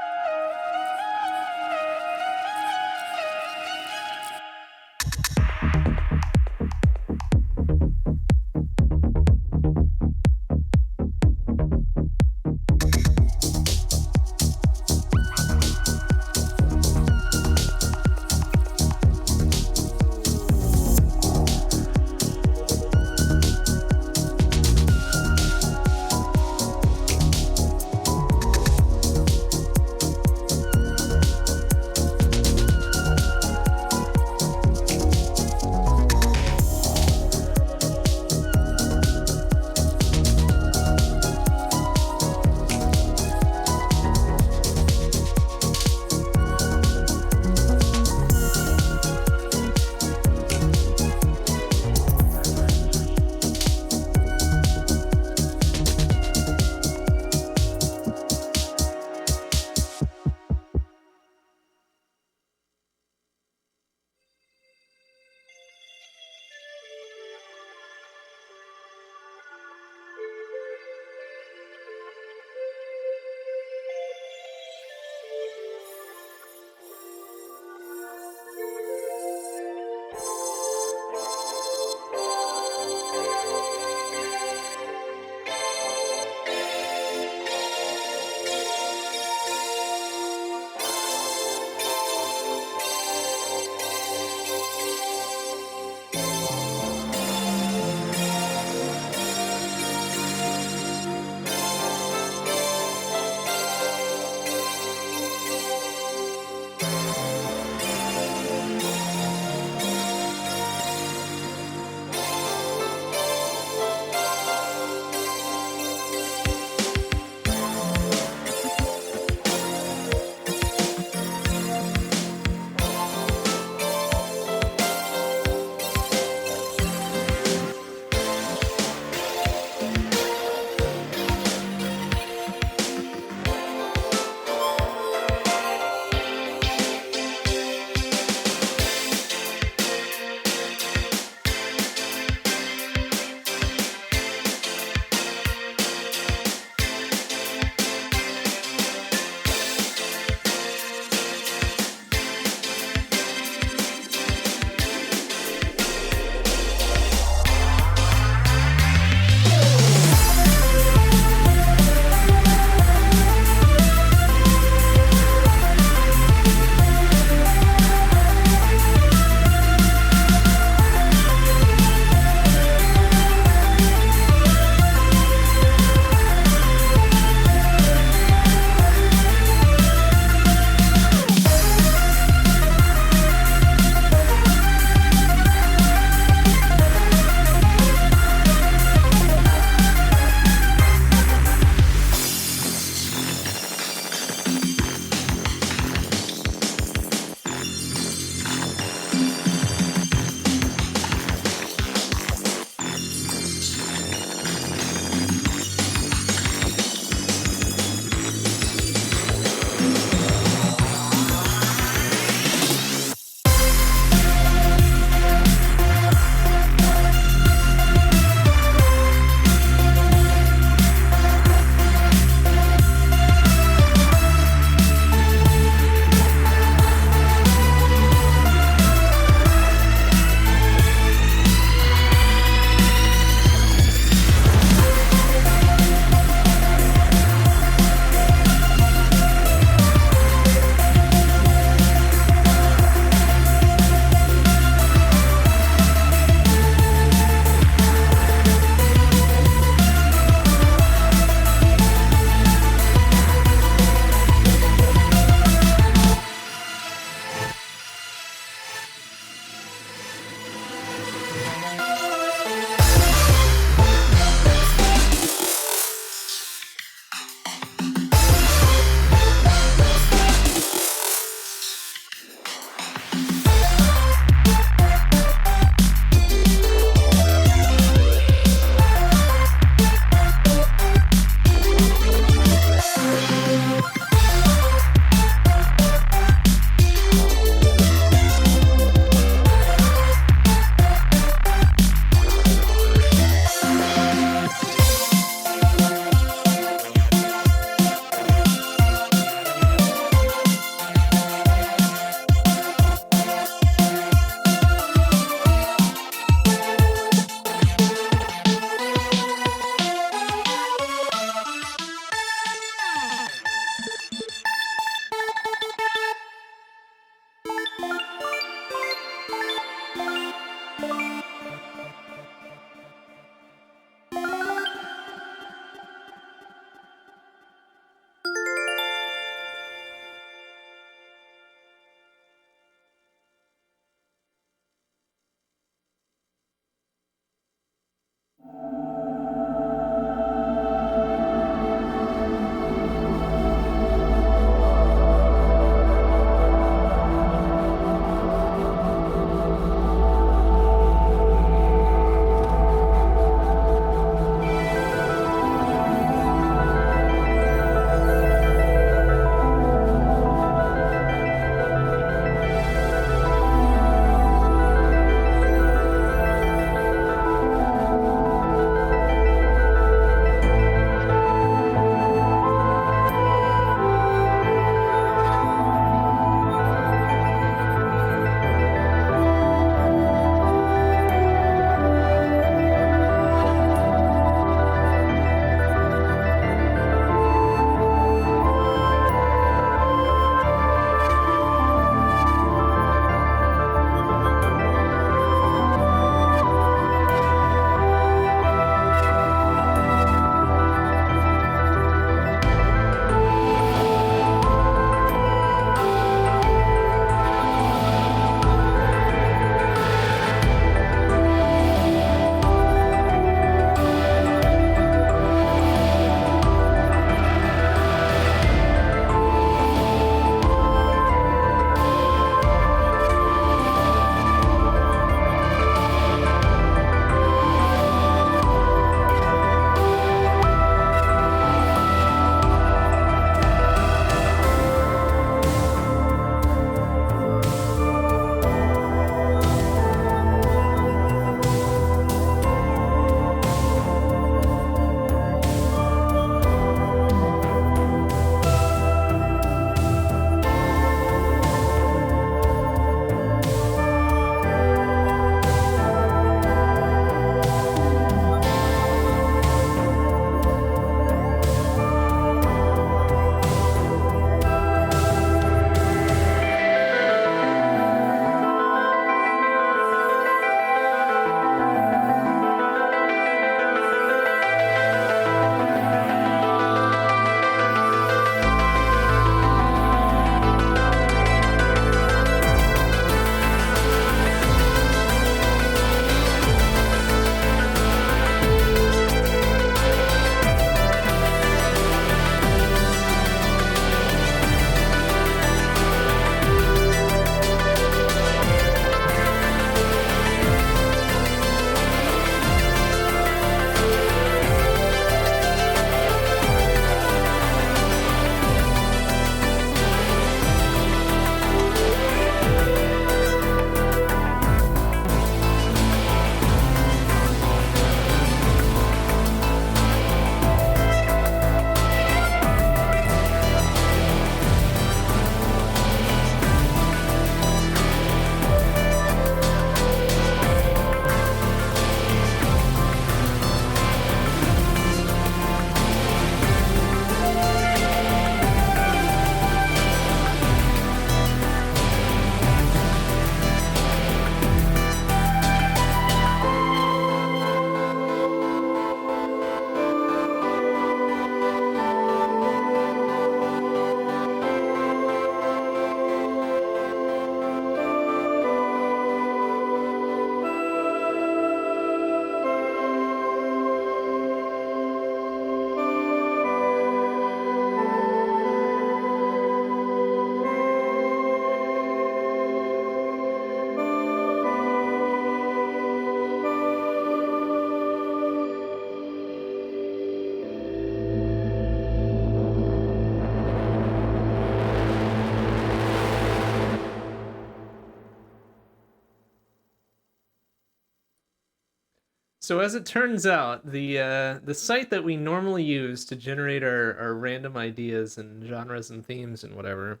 So as it turns out, the site that we normally use to generate our random ideas and genres and themes and whatever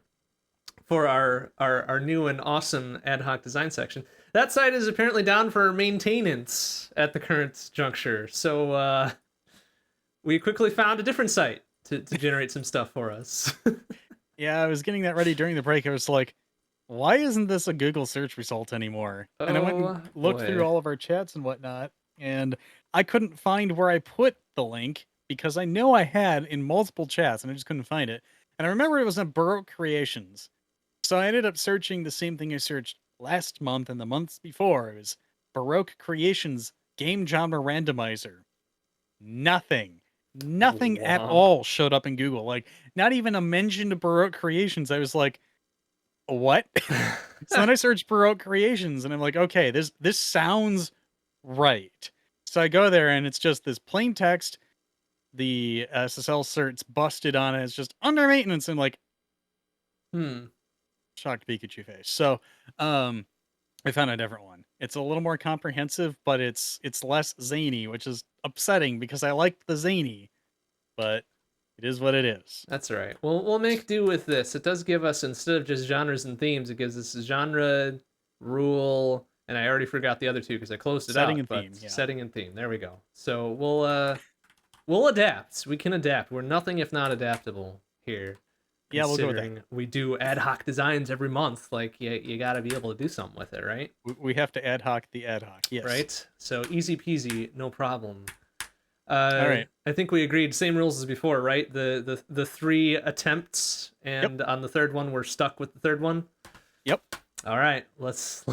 for our new and awesome ad hoc design section, that site is apparently down for maintenance at the current juncture. So we quickly found a different site to generate some stuff for us.
Yeah, I was getting that ready during the break. I was like, why isn't this a Google search result anymore? And I went and looked through
boy.
all of our chats and whatnot, and I couldn't find where I put the link because I know I had in multiple chats and I just couldn't find it. And I remember it was in Baroque Creations. So I ended up searching the same thing I searched last month and the months before. It was Baroque Creations game genre randomizer. Nothing. Nothing at
Womp.
all showed up in Google. Like, not even a mention to Baroque Creations. I was like, what? So then I searched Baroque Creations and I'm like, okay, this sounds right. So I go there and it's just this plain text. The SSL cert's busted on it. It's just under maintenance and like shocked Pikachu face. So I found a different one. It's a little more comprehensive, but it's less zany, which is upsetting because I liked the zany, but it is what it is.
That's all right. We'll make do with this. It does give us, instead of just genres and themes, it gives us genre, rule, and I already forgot the other two because I closed it
Setting
out.
and
But
theme, yeah.
setting and theme. There we go. So we'll adapt. We can adapt. We're nothing if not adaptable here.
Yeah, we'll go with that.
Considering we do ad hoc designs every month. Like you got to be able to do something with it, right?
We have to ad hoc the ad hoc. Yes.
Right. So easy peasy, no problem. All
right.
I think we agreed same rules as before, right? The three attempts, and on the third one we're stuck with the third one.
Yep.
All right, let's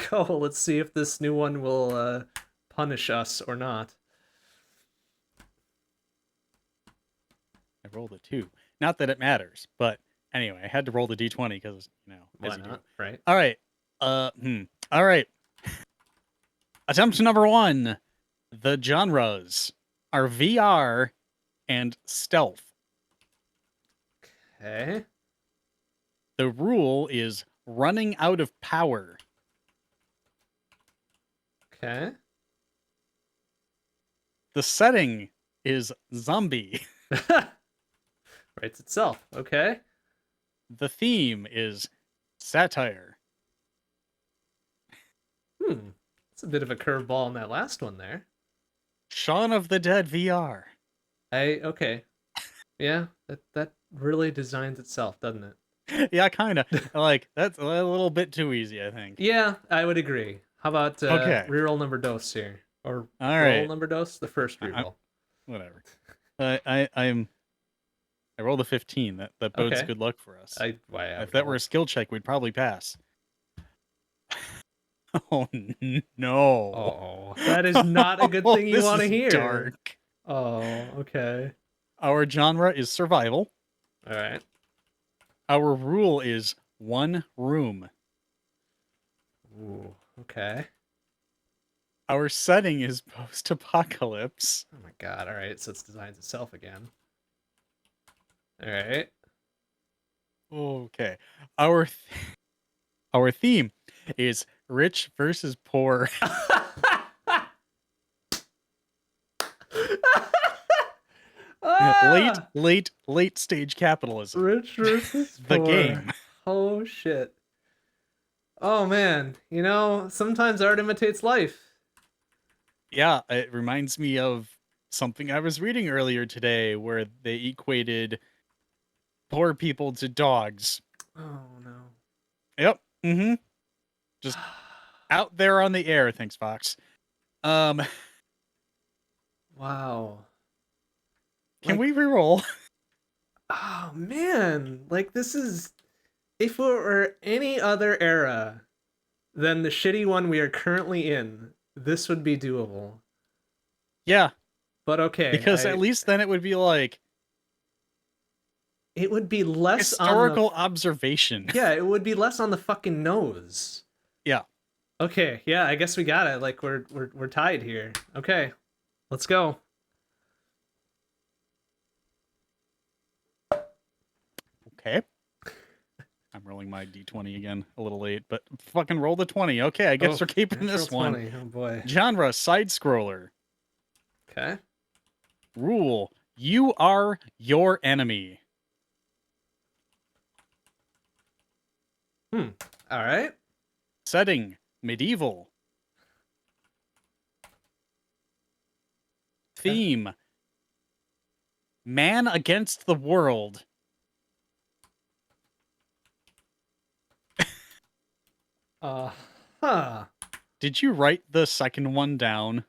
go. Let's see if this new one will punish us or not.
I rolled a 2. Not that it matters, but anyway, I had to roll the d20 because
Why
as you do.
not? Right.
All right. All right. Attempt number 1. The genres are VR and stealth.
Okay.
The rule is running out of power.
Okay.
The setting is zombie.
Writes itself. Okay.
The theme is satire.
It's a bit of a curveball in that last one there.
Shaun of the Dead VR.
Okay. Yeah, that really designs itself, doesn't it?
Yeah, kind of. Like, that's a little bit too easy, I think.
Yeah, I would agree. How about
Okay.
reroll number dos here? Or
All
roll
right.
number dos? The first reroll.
Whatever. I rolled a 15. That bodes
Okay.
good luck for us. If that were a skill check, we'd probably pass. Oh no!
Oh, that is not a good thing you
This
want to
is
hear.
Dark.
Oh, okay.
Our genre is survival.
All right.
Our rule is 1 room.
Ooh, okay.
Our setting is post-apocalypse.
Oh my god. All right. So it designs itself again. All right.
Okay. Our theme is rich versus poor. late stage capitalism.
Rich versus
The
poor.
game.
Oh shit. Oh man, sometimes art imitates life.
Yeah, it reminds me of something I was reading earlier today where they equated poor people to dogs.
Oh no.
Yep. Mm-hmm. Just out there on the air. Thanks, Fox.
Wow.
Can we reroll?
Oh man, like this is, if it were any other era than the shitty one we are currently in, this would be doable.
Yeah.
But okay,
Because at least then it would be like
it would be less
historical
on the,
observation.
yeah, it would be less on the fucking nose.
Yeah.
Okay, yeah, I guess we got it. Like we're tied here. Okay, let's go.
Okay. I'm rolling my d20 again, a little late, but fucking roll the 20. Okay, I guess we're keeping
natural
this one.
20. Oh boy.
Genre, side scroller.
Okay.
Rule, you are your enemy.
All right.
Setting, medieval. Theme, man against the world.
Huh.
Did you write the second one down?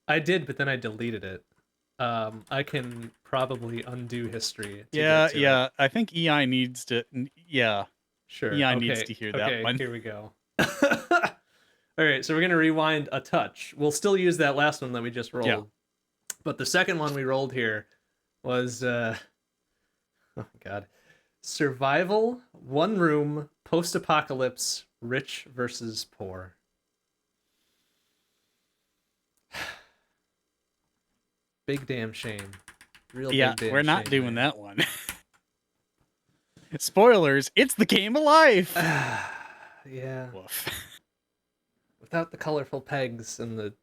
I did, but then I deleted it. I can probably undo history. To
Yeah,
get to
yeah.
It.
I think EI needs to. Yeah,
Sure.
EI
okay.
needs to hear that
Okay.
one.
Here we go. All right. So we're gonna rewind a touch. We'll still use that last one that we just rolled.
Yeah.
But the second one we rolled here was oh god, survival, one room, post-apocalypse, rich versus poor. Big damn shame. Real
Yeah,
big damn
we're not
shame
doing
there.
that one. Spoilers, it's the game of life.
Yeah.
Woof.
Without the colorful pegs and the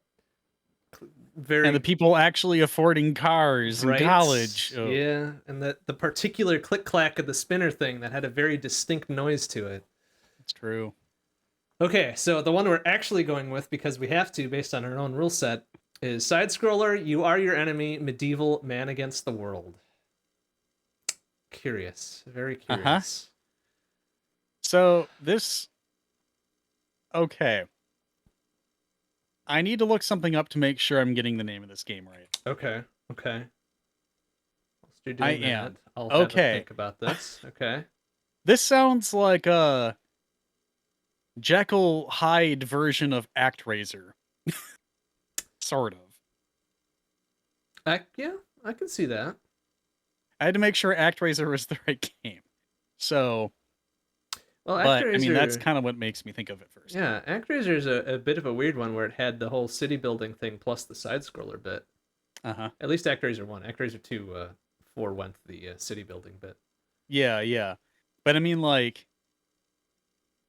very
And the people actually affording cars
right?
in college. Oh.
Yeah, and the particular click clack of the spinner thing that had a very distinct noise to it.
It's true.
Okay, so the one we're actually going with, because we have to based on our own rule set, is side scroller, you are your enemy, medieval, man against the world. Curious. Very curious.
So this. Okay. I need to look something up to make sure I'm getting the name of this game right.
Okay. Whilst you're doing
I
that,
am.
I'll have a
Okay.
think about this. Okay.
This sounds like a Jekyll Hyde version of ActRaiser. Sort of.
Yeah, I can see that.
I had to make sure ActRaiser was the right game. So,
Well,
but I mean, that's
ActRaiser-
kind of what makes me think of it first.
Yeah, ActRaiser is a bit of a weird one where it had the whole city building thing plus the side scroller bit.
Uh-huh.
At least ActRaiser 1. ActRaiser 2 forewent the city building bit.
Yeah. But I mean, like,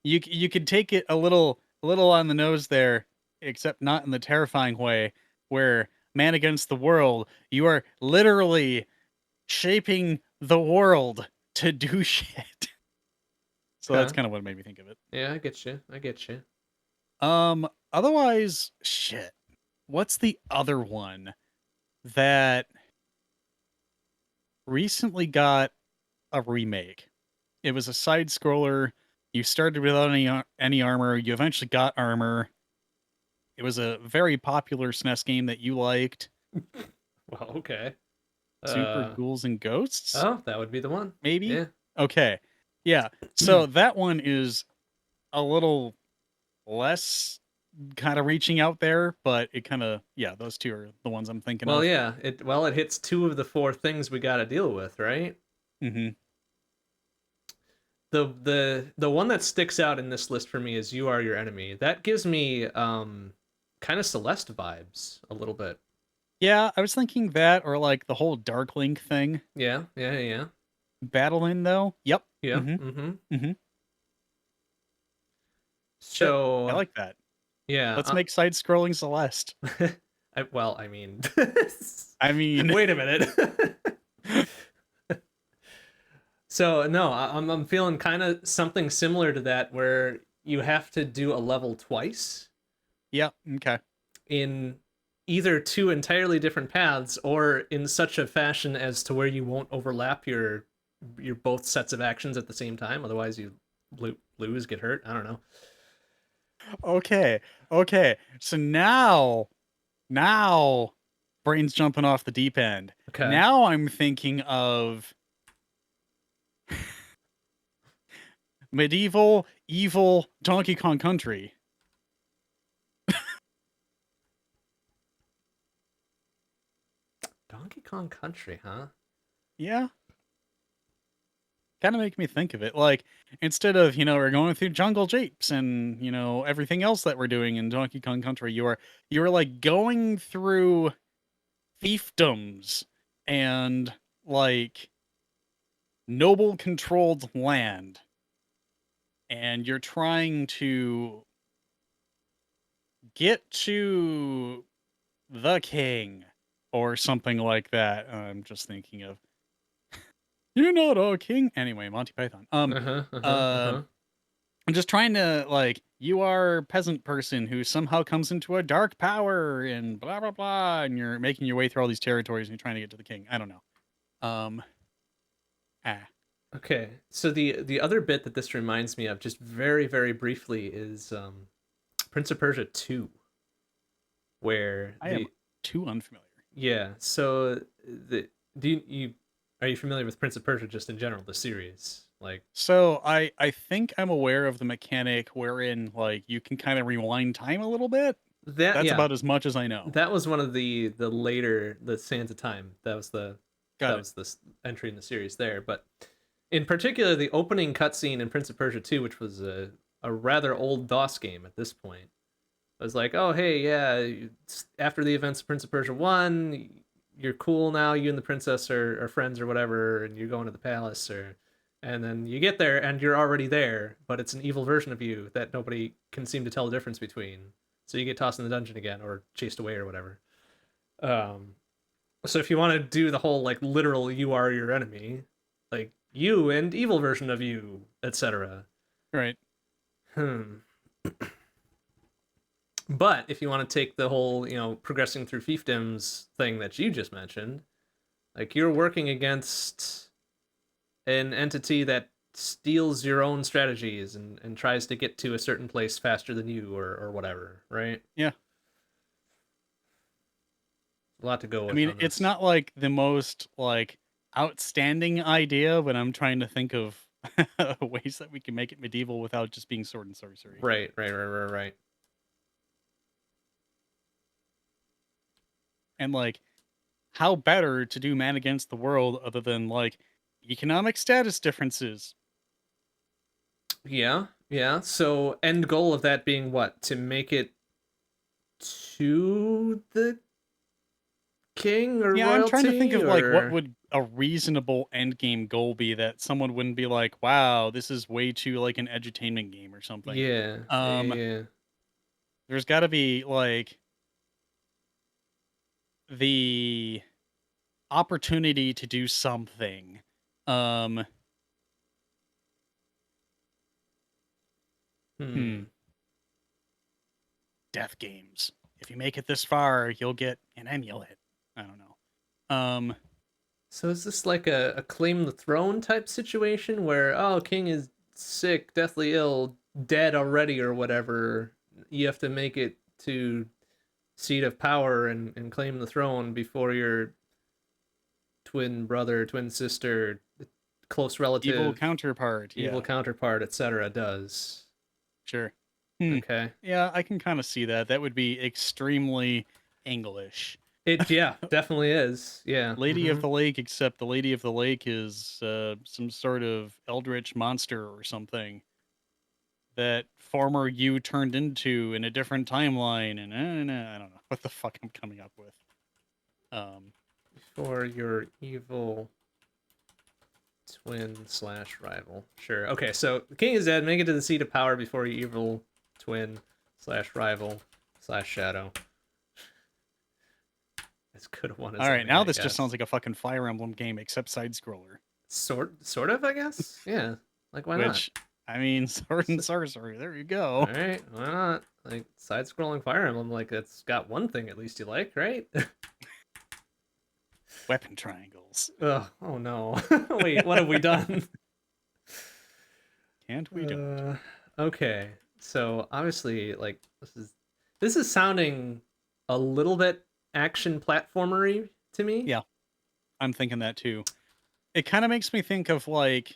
you could take it a little on the nose there, except not in the terrifying way, where man against the world, you are literally shaping the world to do shit. So that's
Okay.
kind of what made me think of it.
Yeah, I get you.
Otherwise, shit. What's the other one that recently got a remake? It was a side scroller. You started without any armor. You eventually got armor. It was a very popular SNES game that you liked.
Well, okay.
Super Ghouls and Ghosts?
Oh, that would be the one.
Maybe?
Yeah.
Okay. Yeah. So that one is a little less kind of reaching out there, but it kind of, yeah, those two are the ones I'm thinking
Well,
of.
yeah. It hits two of the four things we got to deal with, right?
Mm-hmm.
The one that sticks out in this list for me is You Are Your Enemy. That gives me kind of Celeste vibes a little bit.
Yeah, I was thinking that, or like the whole Dark Link thing.
Yeah.
Battling though? Yep.
Yeah.
Mm-hmm.
So
I like that.
Yeah.
Let's make side-scrolling Celeste.
I mean,
I mean,
wait a minute. So no, I'm feeling kind of something similar to that, where you have to do a level twice.
Yeah. Okay.
In either two entirely different paths, or in such a fashion as to where you won't overlap your both sets of actions at the same time. Otherwise, you lose, get hurt. I don't know.
Okay. So now, brain's jumping off the deep end.
Okay.
Now I'm thinking of medieval, evil Donkey Kong Country.
Donkey Kong Country, huh?
Yeah. Kind of make me think of it. Like, instead of, we're going through jungle japes and, everything else that we're doing in Donkey Kong Country, you're like going through fiefdoms and like noble controlled land. and you're trying to get to the king or something like that. I'm just thinking of you're not a king. Anyway, Monty Python.
Uh-huh, uh-huh, uh-huh.
I'm just trying to like you are a peasant person who somehow comes into a dark power and blah blah blah, and you're making your way through all these territories and you're trying to get to the king. I don't know. Um, ah,
Okay, so the other bit that this reminds me of, just very very briefly, is Prince of Persia 2, where
I am too unfamiliar.
yeah. So the do you are you familiar with Prince of Persia just in general, the series? Like
So I think I'm aware of the mechanic wherein like you can kind of rewind time a little bit.
that?
That's
Yeah,
about as much as I know.
that was one of the later, the Sands of Time.
Got
That
it.
was the entry in the series there. But in particular, the opening cutscene in Prince of Persia 2, which was a rather old DOS game at this point, was like, oh hey, yeah, after the events of Prince of Persia 1, you're cool now. You and the princess are friends or whatever, and you're going to the palace, or and then you get there and you're already there, but it's an evil version of you that nobody can seem to tell the difference between. So you get tossed in the dungeon again or chased away or whatever. Um, so if you want to do the whole like literal you are your enemy, like you and evil version of you, etc.
Right.
Hmm. But if you want to take the whole, progressing through fiefdoms thing that you just mentioned, like you're working against an entity that steals your own strategies and tries to get to a certain place faster than you or whatever, right?
Yeah.
A lot to go
I
with
mean,
on
it's
this.
not like the most like outstanding idea, but I'm trying to think of ways that we can make it medieval without just being sword and sorcery.
Right, right, right, right, right.
And like how better to do man against the world other than like economic status differences.
Yeah, yeah. So end goal of that being what? To make it to the king or
Yeah, I'm trying to think
royalty
of like what
or
would a reasonable end game goal be that someone wouldn't be like, "Wow, this is way too like an edutainment game or something."
yeah, yeah,
Um
yeah.
there's got to be like the opportunity to do something. Um
Hmm.
hmm, death games. If you make it this far, you'll get an amulet. I don't know.
So is this like a claim the throne type situation where, oh, king is sick, deathly ill, dead already or whatever? You have to make it to seat of power and claim the throne before your twin brother, twin sister, close
Evil
relative,
counterpart.
evil
Yeah,
counterpart, etc. does.
sure. Hmm.
Okay.
Yeah, I can kind of see that. That would be extremely English.
It yeah, definitely is. Yeah.
Lady of
Mm-hmm.
the Lake, except the Lady of the Lake is some sort of eldritch monster or something that former you turned into in a different timeline, and I don't know what the fuck I'm coming up with.
For your evil twin slash rival. Sure. Okay, so the king is dead. Make it to the seat of power before your evil twin slash rival slash shadow. As good a one as
All right,
any,
now
I
this just sounds
guess.
like a fucking Fire Emblem game, except side scroller.
Sort of, I guess. Yeah. Like, why not?
Which, I mean, sword and sorcery. There you
All
go.
right, why not? Like side-scrolling Fire Emblem, like it's got one thing at least you like, right?
Weapon triangles.
Ugh, oh no. Wait, what have we done?
Can't we don't?
Okay. So obviously, like this is sounding a little bit action platformery to me.
Yeah, I'm thinking that too. It kind of makes me think of like,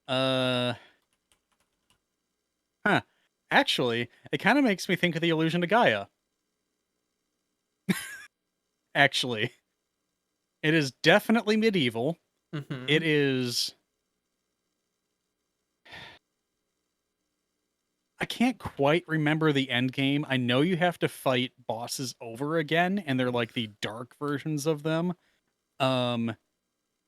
uh, huh. Actually, it kind of makes me think of the Illusion to Gaia. Actually, it is definitely medieval.
Mm-hmm.
It is. I can't quite remember the end game. I know you have to fight bosses over again, and they're like the dark versions of them. Um,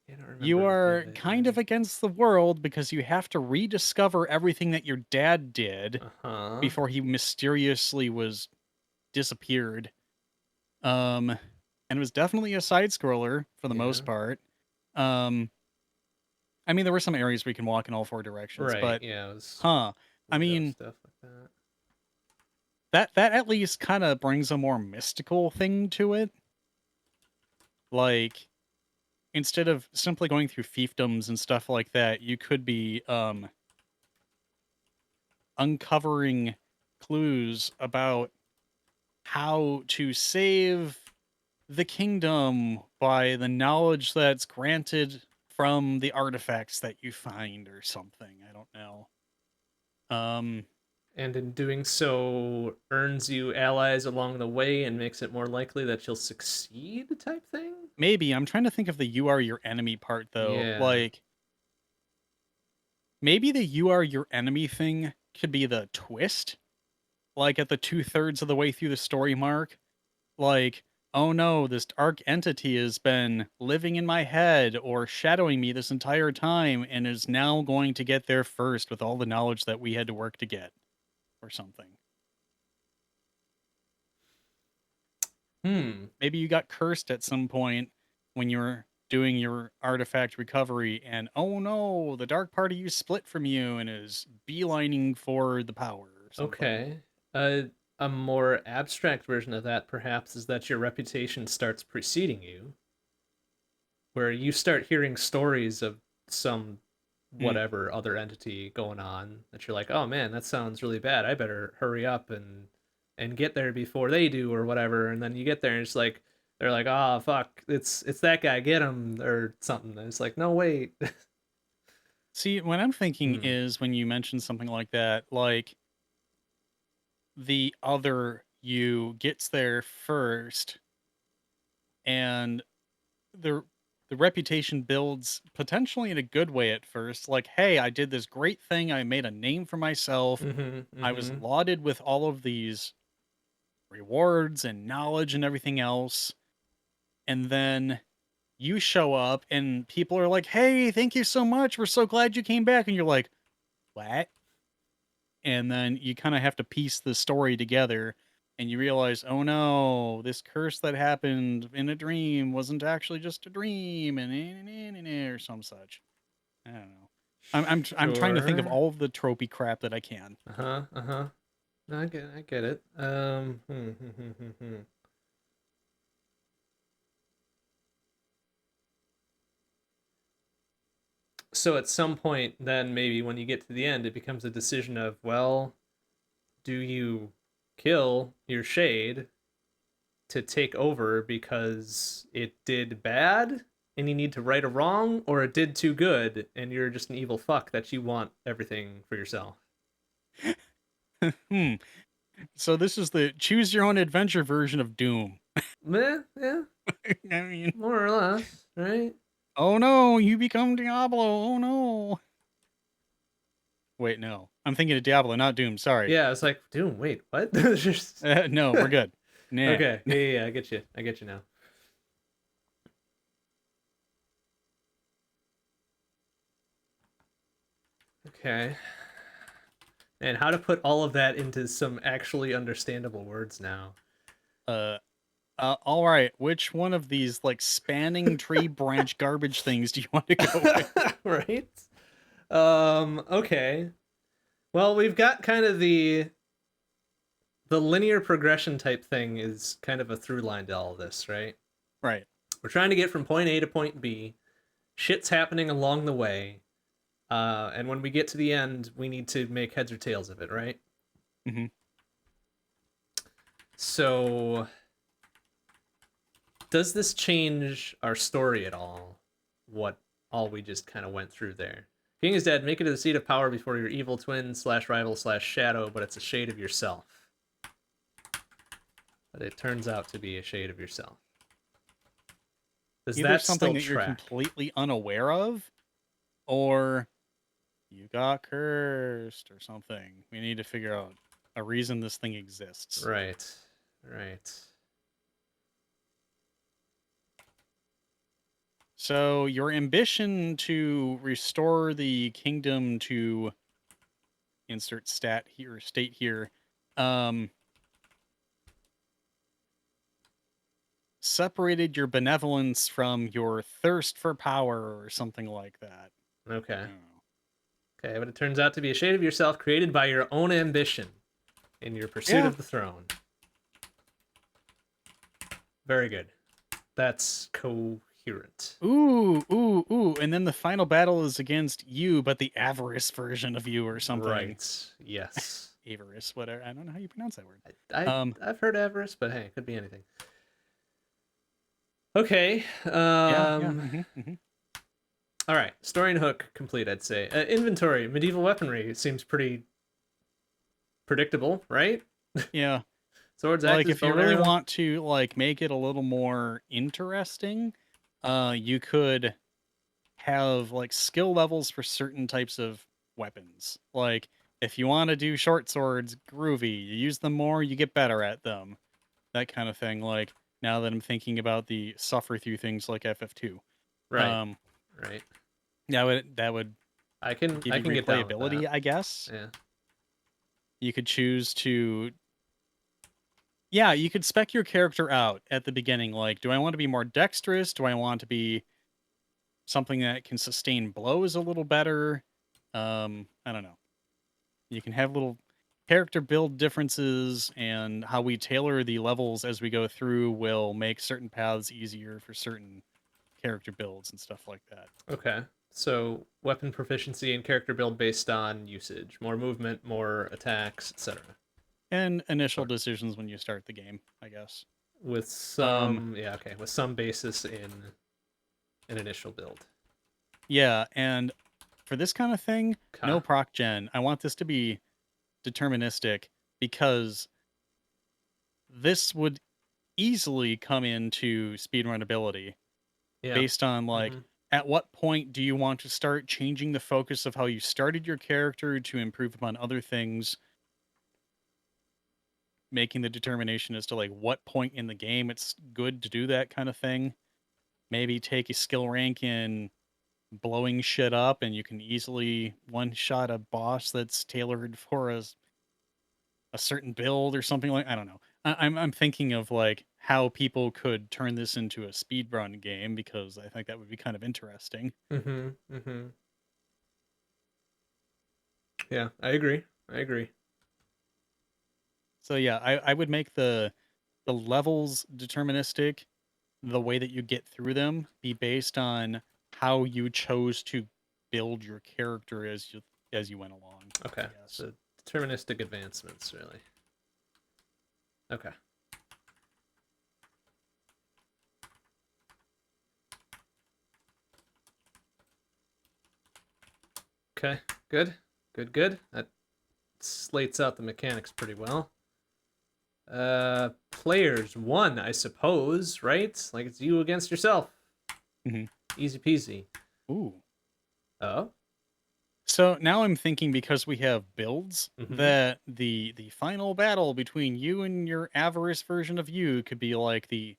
I don't remember
You
the
are
pivot,
kind of
yeah.
against the world because you have to rediscover everything that your dad did
Uh-huh.
before he mysteriously was disappeared. And it was definitely a side scroller for the
Yeah.
most part. I mean, there were some areas where you can walk in all four directions,
Right,
but
yeah, it was
I
window
mean,
stuff like that.
that at least kind of brings a more mystical thing to it. Like, instead of simply going through fiefdoms and stuff like that, you could be uncovering clues about how to save the kingdom by the knowledge that's granted from the artifacts that you find or something. I don't know.
And in doing so, earns you allies along the way and makes it more likely that you'll succeed type thing?
Maybe I'm trying to think of the you are your enemy part though.
Yeah.
Like maybe the you are your enemy thing could be the twist. Like at the 2/3 of the way through the story mark, like, oh no, this dark entity has been living in my head or shadowing me this entire time and is now going to get there first with all the knowledge that we had to work to get, or something.
Hmm.
Maybe you got cursed at some point when you were doing your artifact recovery, and oh no, the dark part of you split from you and is beelining for the power or something.
Okay. A more abstract version of that, perhaps, is that your reputation starts preceding you, where you start hearing stories of some
Hmm.
whatever other entity going on that you're like, oh man, that sounds really bad. I better hurry up and get there before they do or whatever. And then you get there and it's like they're like, oh fuck, it's that guy, get him or something. And it's like, no wait.
See, what I'm thinking
Hmm.
is when you mention something like that, like the other you gets there first and the the reputation builds potentially in a good way at first, like, hey, I did this great thing, I made a name for myself,
Mm-hmm.
I was
Mm-hmm.
lauded with all of these rewards and knowledge and everything else, and then you show up and people are like, hey, thank you so much, we're so glad you came back, and you're like, what? And then you kind of have to piece the story together and you realize, oh no, this curse that happened in a dream wasn't actually just a dream, and or some such. I don't know. I'm trying to think of
Sure.
all of the tropey crap that I can.
Uh-huh. Uh-huh. No, I get it. So at some point, then maybe when you get to the end, it becomes a decision of, well, do you kill your shade to take over because it did bad and you need to right a wrong, or it did too good and you're just an evil fuck that you want everything for yourself?
Hmm. So this is the choose your own adventure version of Doom.
Meh, yeah,
I mean,
more or less, right?
oh no, you become Diablo. Oh no. Wait, no. I'm thinking of Diablo, not Doom. Sorry.
Yeah, I was like, dude, wait, what? Just...
No, we're good. Nah.
Okay, yeah, I get you. I get you now. Okay. And how to put all of that into some actually understandable words now.
Uh, all right. Which one of these like spanning tree branch garbage things do you want to go with?
Right? Okay. Well, we've got kind of the linear progression type thing is kind of a through line to all of this, right?
Right.
We're trying to get from point A to point B. Shit's happening along the way. And when we get to the end, we need to make heads or tails of it, right?
Mm-hmm.
So, does this change our story at all? What all we just kind of went through there? King is dead. Make it to the seat of power before your evil twin slash rival slash shadow, but it's a shade of yourself. But it turns out to be a shade of yourself. Does
Either
that
something
still
that you're
track?
completely unaware of, or you got cursed or something. We need to figure out a reason this thing exists.
Right. Right.
So your ambition to restore the kingdom to insert stat here, state here, um, separated your benevolence from your thirst for power or something like that.
Okay.
Oh.
Okay, but it turns out to be a shade of yourself created by your own ambition in your pursuit
Yeah.
of the throne. Very good. That's coherent.
Ooh. And then the final battle is against you, but the avarice version of you or something.
Right. Yes.
Avarice, whatever. I don't know how you pronounce that word.
I've heard avarice, but hey, it could be anything. Okay.
Yeah.
All right. Story and hook complete, I'd say. Inventory, medieval weaponry seems pretty predictable, right?
Yeah.
Swords,
Like
axes,
if you
bow and
really
arrow.
want to like make it a little more interesting, you could have like skill levels for certain types of weapons. Like if you want to do short swords, groovy, you use them more, you get better at them. That kind of thing. Like now that I'm thinking about the suffer through things like FF2.
Right.
Um
Right.
that would
I can
give you
get down with
replayability,
that.
I guess.
Yeah.
You could choose to you could spec your character out at the beginning. Like, do I want to be more dexterous? Do I want to be something that can sustain blows a little better? I don't know. You can have little character build differences, and how we tailor the levels as we go through will make certain paths easier for certain character builds and stuff like that.
Okay. So weapon proficiency and character build based on usage, more movement, more attacks, etc.
And initial
Sure.
decisions when you start the game, I guess.
With some, with some basis in an initial build.
Yeah, and for this kind of thing, no
Okay.
proc gen. I want this to be deterministic because this would easily come into speedrunability
Yeah.
based on like at what point do you want to start changing the focus of how you started your character to improve upon other things, making the determination as to like what point in the game it's good to do that kind of thing. Maybe take a skill rank in blowing shit up and you can easily one shot a boss that's tailored for a certain build or something. Like I don't know. I'm thinking of like how people could turn this into a speedrun game because I think that would be kind of interesting.
Yeah, I agree. I agree.
So yeah, I would make the levels deterministic. The way that you get through them be based on how you chose to build your character as you went along.
Okay. So deterministic advancements, really. Okay. Okay. Good. Good. That slates out the mechanics pretty well. Players one, I suppose, right? Like it's you against yourself.
Mm-hmm.
Easy peasy.
Ooh.
Oh.
So now I'm thinking because we have builds
Mhm.
that the final battle between you and your avarice version of you could be like the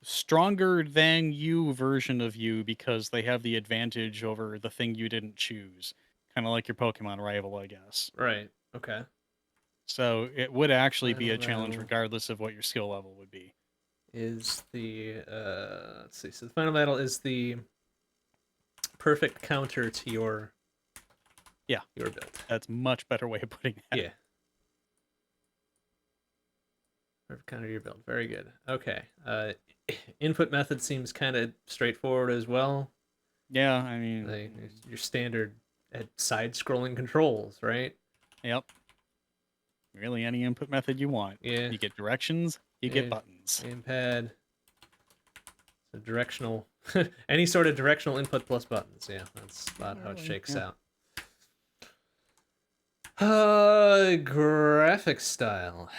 stronger than you version of you because they have the advantage over the thing you didn't choose. Kind of like your Pokemon rival, I guess.
Right. Okay.
So it would actually be
Final
a challenge
battle
regardless of what your skill level would be.
is the let's see. So the final battle is the perfect counter to your build.
That's much better way of putting that.
Yeah. Perfect counter to your build. Very good. Okay. Input method seems kind of straightforward as well.
Yeah, I mean,
Like your standard side-scrolling controls, right?
yep. Really, any input method you want.
Yeah.
You get directions, you get buttons.
Gamepad. So directional, any sort of directional input plus buttons. Yeah, that's about how it shakes out. Graphic style.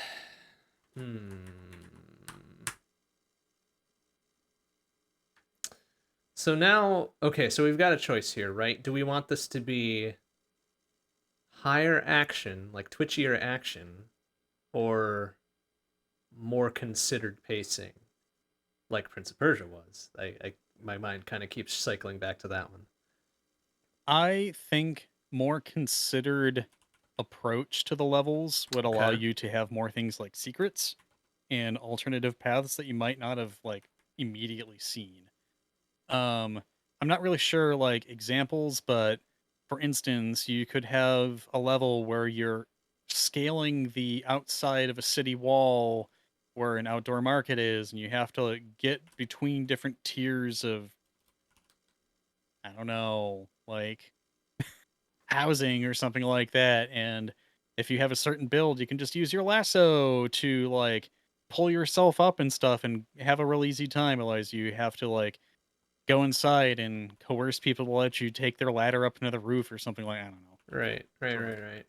So now, okay, so we've got a choice here, right? Do we want this to be higher action, like twitchier action, or more considered pacing? like Prince of Persia was. My mind kind of keeps cycling back to that one.
I think more considered approach to the levels would allow
Okay.
you to have more things like secrets and alternative paths that you might not have like immediately seen. Um, I'm not really sure like examples, but for instance, you could have a level where you're scaling the outside of a city wall where an outdoor market is, and you have to like, get between different tiers of, I don't know, like housing or something like that. And if you have a certain build, you can just use your lasso to like pull yourself up and stuff and have a real easy time. Otherwise, you have to like go inside and coerce people to let you take their ladder up into the roof or something like I don't know.
Right.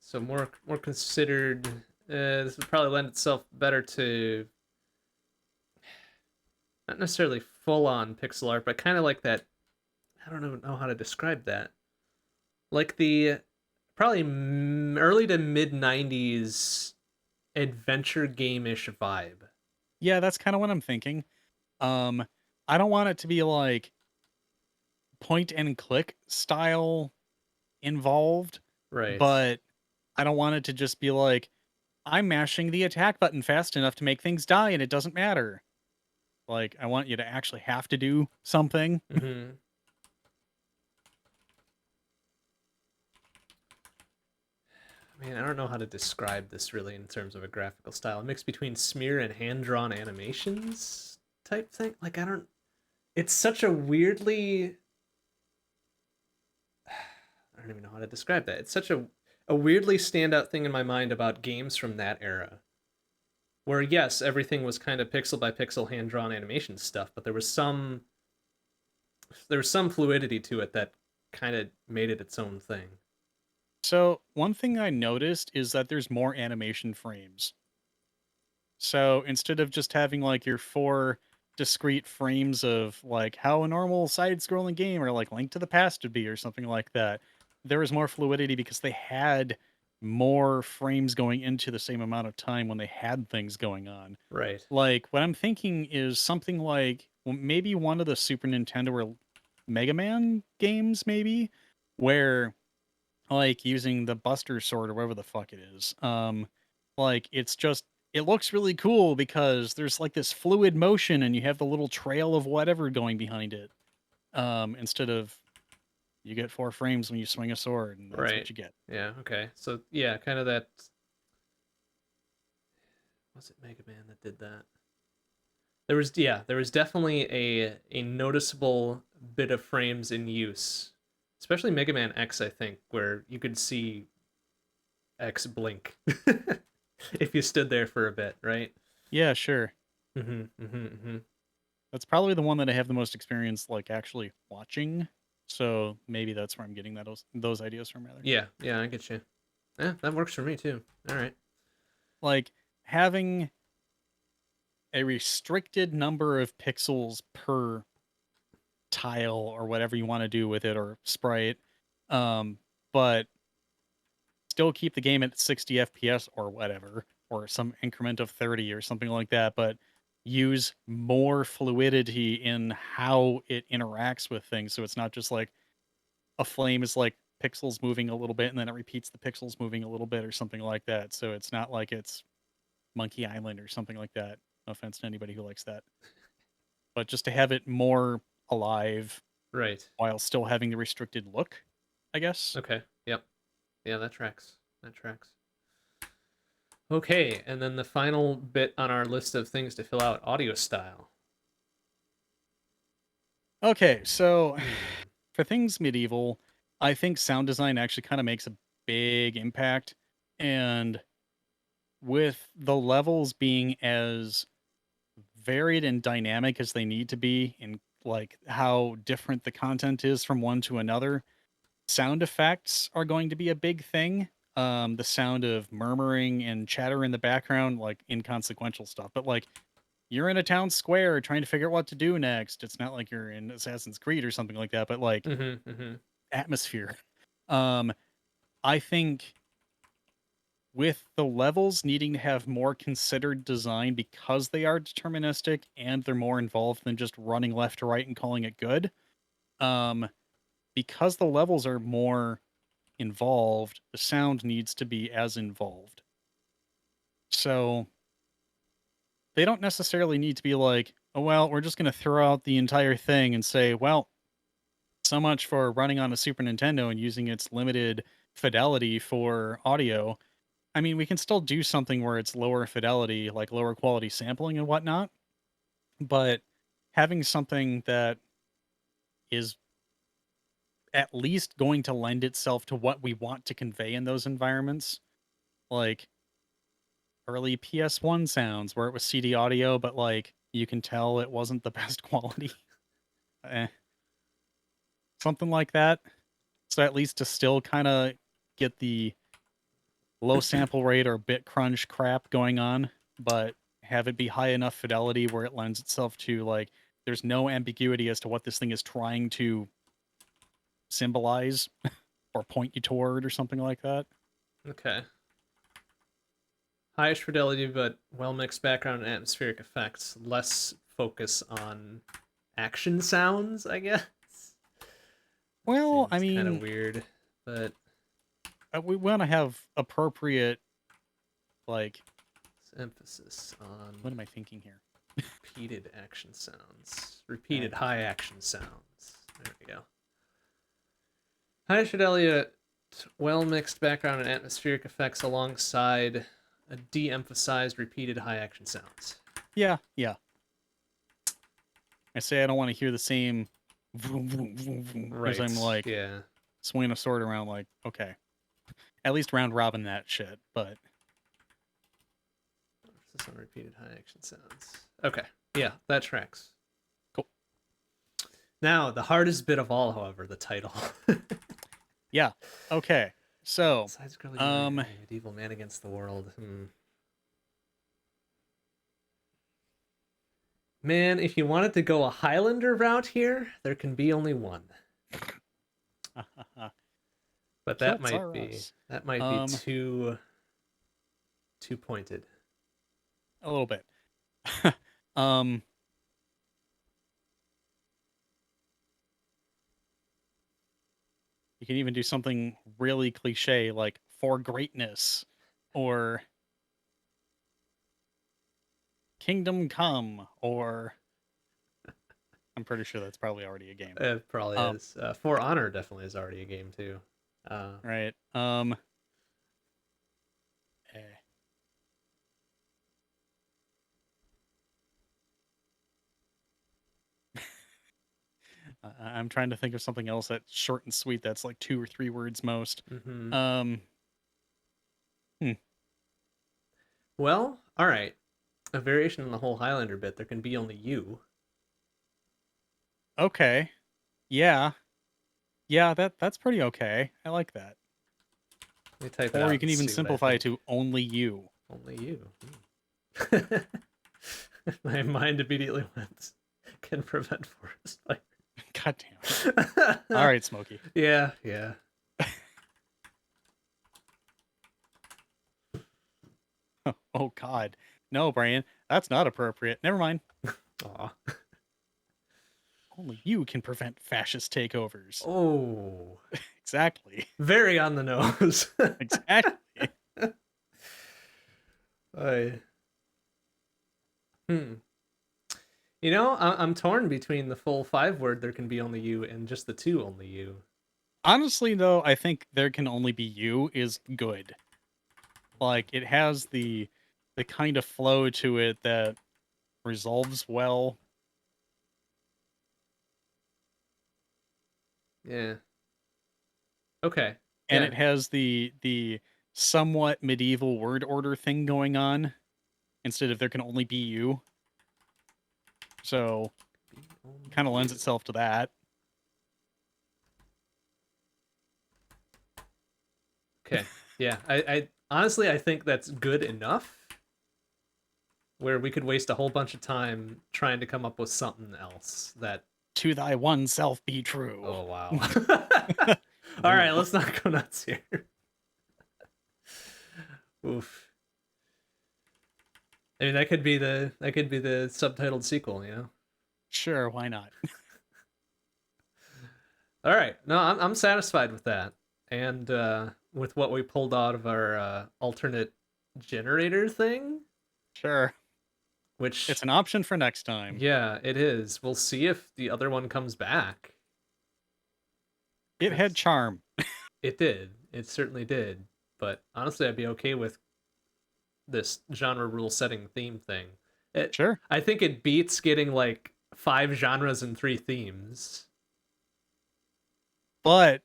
So more considered. This would probably lend itself better to not necessarily full on pixel art, but kind of like that. I don't even know how to describe that. Like the probably early to mid '90s adventure game-ish vibe.
Yeah, that's kind of what I'm thinking. Um, I don't want it to be like point and click style involved,
Right.
but I don't want it to just be like I'm mashing the attack button fast enough to make things die and it doesn't matter. Like I want you to actually have to do something.
Mm-hmm. I mean, I don't know how to describe this really in terms of a graphical style. A mix between smear and hand drawn animations type thing. Like I don't. It's such a weirdly. I don't even know how to describe that. It's such a weirdly standout thing in my mind about games from that era. Where yes, everything was kind of pixel by pixel hand drawn animation stuff, but there was some fluidity to it that kind of made it its own thing.
So, one thing I noticed is that there's more animation frames. So, instead of just having like your four discrete frames of like how a normal side scrolling game or like Link to the Past would be or something like that, there was more fluidity because they had more frames going into the same amount of time when they had things going on.
Right.
Like, what I'm thinking is something like maybe one of the Super Nintendo or Mega Man games, maybe, where like using the Buster Sword or whatever the fuck it is. Like it's just it looks really cool because there's like this fluid motion and you have the little trail of whatever going behind it. Instead of you get 4 frames when you swing a sword and that's what
Right.
you get.
Yeah. Okay. So yeah, kind of that. Was it Mega Man that did that? There was definitely a noticeable bit of frames in use, especially Mega Man X. I think where you could see X blink if you stood there for a bit, right?
Yeah, sure.
Mm-hmm.
That's probably the one that I have the most experience like actually watching. So maybe that's where I'm getting those ideas from rather.
Yeah, yeah, I get you. Yeah, that works for me too. All right.
Like having a restricted number of pixels per tile or whatever you want to do with it or sprite, but still keep the game at 60 FPS or whatever, or some increment of 30 or something like that, but use more fluidity in how it interacts with things. So it's not just like a flame is like pixels moving a little bit and then it repeats the pixels moving a little bit or something like that. So it's not like it's Monkey Island or something like that. No offense to anybody who likes that. But just to have it more alive
Right.
while still having the restricted look, I guess.
Okay. Yep. Yeah, that tracks. That tracks. Okay, and then the final bit on our list of things to fill out, audio style.
Okay, so
Hmm.
for things medieval, I think sound design actually kind of makes a big impact. And with the levels being as varied and dynamic as they need to be, and like how different the content is from one to another, sound effects are going to be a big thing. The sound of murmuring and chatter in the background, like inconsequential stuff, but like you're in a town square trying to figure out what to do next. It's not like you're in Assassin's Creed or something like that, but like
Mm-hmm. Mm-hmm.
atmosphere. Um, I think with the levels needing to have more considered design because they are deterministic and they're more involved than just running left to right and calling it good. Because the levels are more involved, the sound needs to be as involved. So they don't necessarily need to be like, oh, well, we're just going to throw out the entire thing and say, well, so much for running on a Super Nintendo and using its limited fidelity for audio. I mean, we can still do something where it's lower fidelity, like lower quality sampling and whatnot, but having something that is at least going to lend itself to what we want to convey in those environments, like early PS1 sounds where it was CD audio, but like you can tell it wasn't the best quality. Something like that. So at least to still kind of get the low sample rate or bit crunch crap going on, but have it be high enough fidelity where it lends itself to like there's no ambiguity as to what this thing is trying to symbolize or point you toward or something like that.
Okay. Highest fidelity, but well mixed background and atmospheric effects. Less focus on action sounds, I guess.
Well, I
kind of
mean,
weird, but
we want to have appropriate, like,
emphasis on
what am I thinking here?
repeated action sounds, repeated high action sounds. There we go. Highest fidelity, well mixed background and atmospheric effects alongside a de-emphasized repeated high action sounds.
Yeah. I say I don't want to hear the same vroom, vroom, vroom, vroom,
Right.
as I'm like swinging a sword around like, okay. At least round robin that shit, but
emphasis on repeated high action sounds. Okay. Yeah, that tracks.
Cool.
Now, the hardest bit of all, however, the title.
Yeah. Okay. So,
Besides Girly Medieval Man Against the World. Man, if you wanted to go a Highlander route here, there can be only one. But that might be too pointed.
A little bit. You can even do something really cliche like for greatness or Kingdom Come, or I'm pretty sure that's probably already a game.
It probably is. For Honor definitely is already a game too.
Right. I'm trying to think of something else that's short and sweet. That's like 2 or 3 words most.
Mm-hmm. Well, all right. A variation on the whole Highlander bit. There can be only you.
Okay. Yeah. That's pretty okay. I like that.
Let me type it
or
out
you can even simplify it to only you.
Only you. My mind immediately went, can prevent forest fire.
God damn it. All right, Smokey.
Yeah.
Oh, God. No, Brian. That's not appropriate. Never mind.
Aw.
Only you can prevent fascist takeovers.
Oh.
Exactly.
Very on the nose.
Exactly.
You know, I'm torn between the full 5 word there can be only you and just the 2 only you.
Honestly, though, I think there can only be you is good. Like, it has the kind of flow to it that resolves well.
Yeah. Okay.
And it has the somewhat medieval word order thing going on instead of there can only be you. So it kind of lends itself to that.
Okay. Yeah. I honestly, I think that's good enough where we could waste a whole bunch of time trying to come up with something else that
to thy one self be true.
Oh, wow. All right, let's not go nuts here. Oof. I mean, that could be the subtitled sequel, you know.
Sure, why not?
All right, no, I'm satisfied with that, and with what we pulled out of our alternate generator thing,
Sure.
which
It's an option for next time.
yeah, it is. We'll see if the other one comes back.
It had charm.
It did. It certainly did. But honestly, I'd be okay with this genre rule setting theme thing.
Sure.
I think it beats getting like 5 genres and 3 themes.
But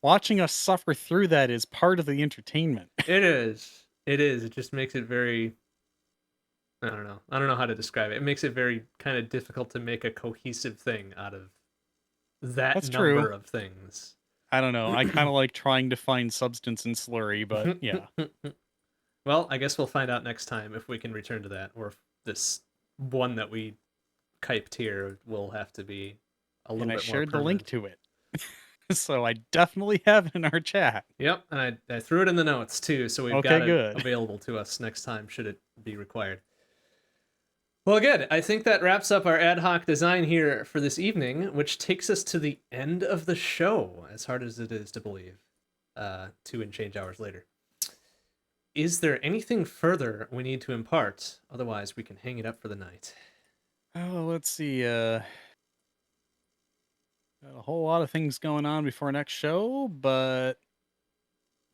watching us suffer through that is part of the entertainment.
It is. It is. It just makes it very. I don't know. I don't know how to describe it. It makes it very kind of difficult to make a cohesive thing out of that
That's
number
true.
of things.
I don't know. I kind of like trying to find substance in slurry, but yeah.
Well, I guess we'll find out next time if we can return to that, or if this one that we kyped here will have to be a little
And I
bit more
shared the link
permanent.
to it. So I definitely have it in our chat.
Yep, and I threw it in the notes too, so we've
Okay,
got it
good.
available to us next time should it be required. Well, good. I think that wraps up our ad hoc design here for this evening, which takes us to the end of the show, as hard as it is to believe, 2 and change hours later. Is there anything further we need to impart? Otherwise, we can hang it up for the night.
Oh, let's see. Got a whole lot of things going on before next show, but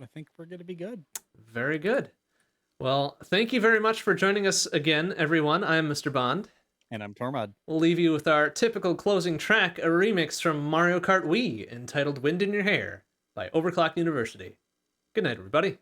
I think we're going to be good.
Very good. Well, thank you very much for joining us again, everyone. I'm MrBond.
And I'm Tormod.
We'll leave you with our typical closing track, a remix from Mario Kart Wii entitled Wind in Your Hair by Overclock University. Good night, everybody.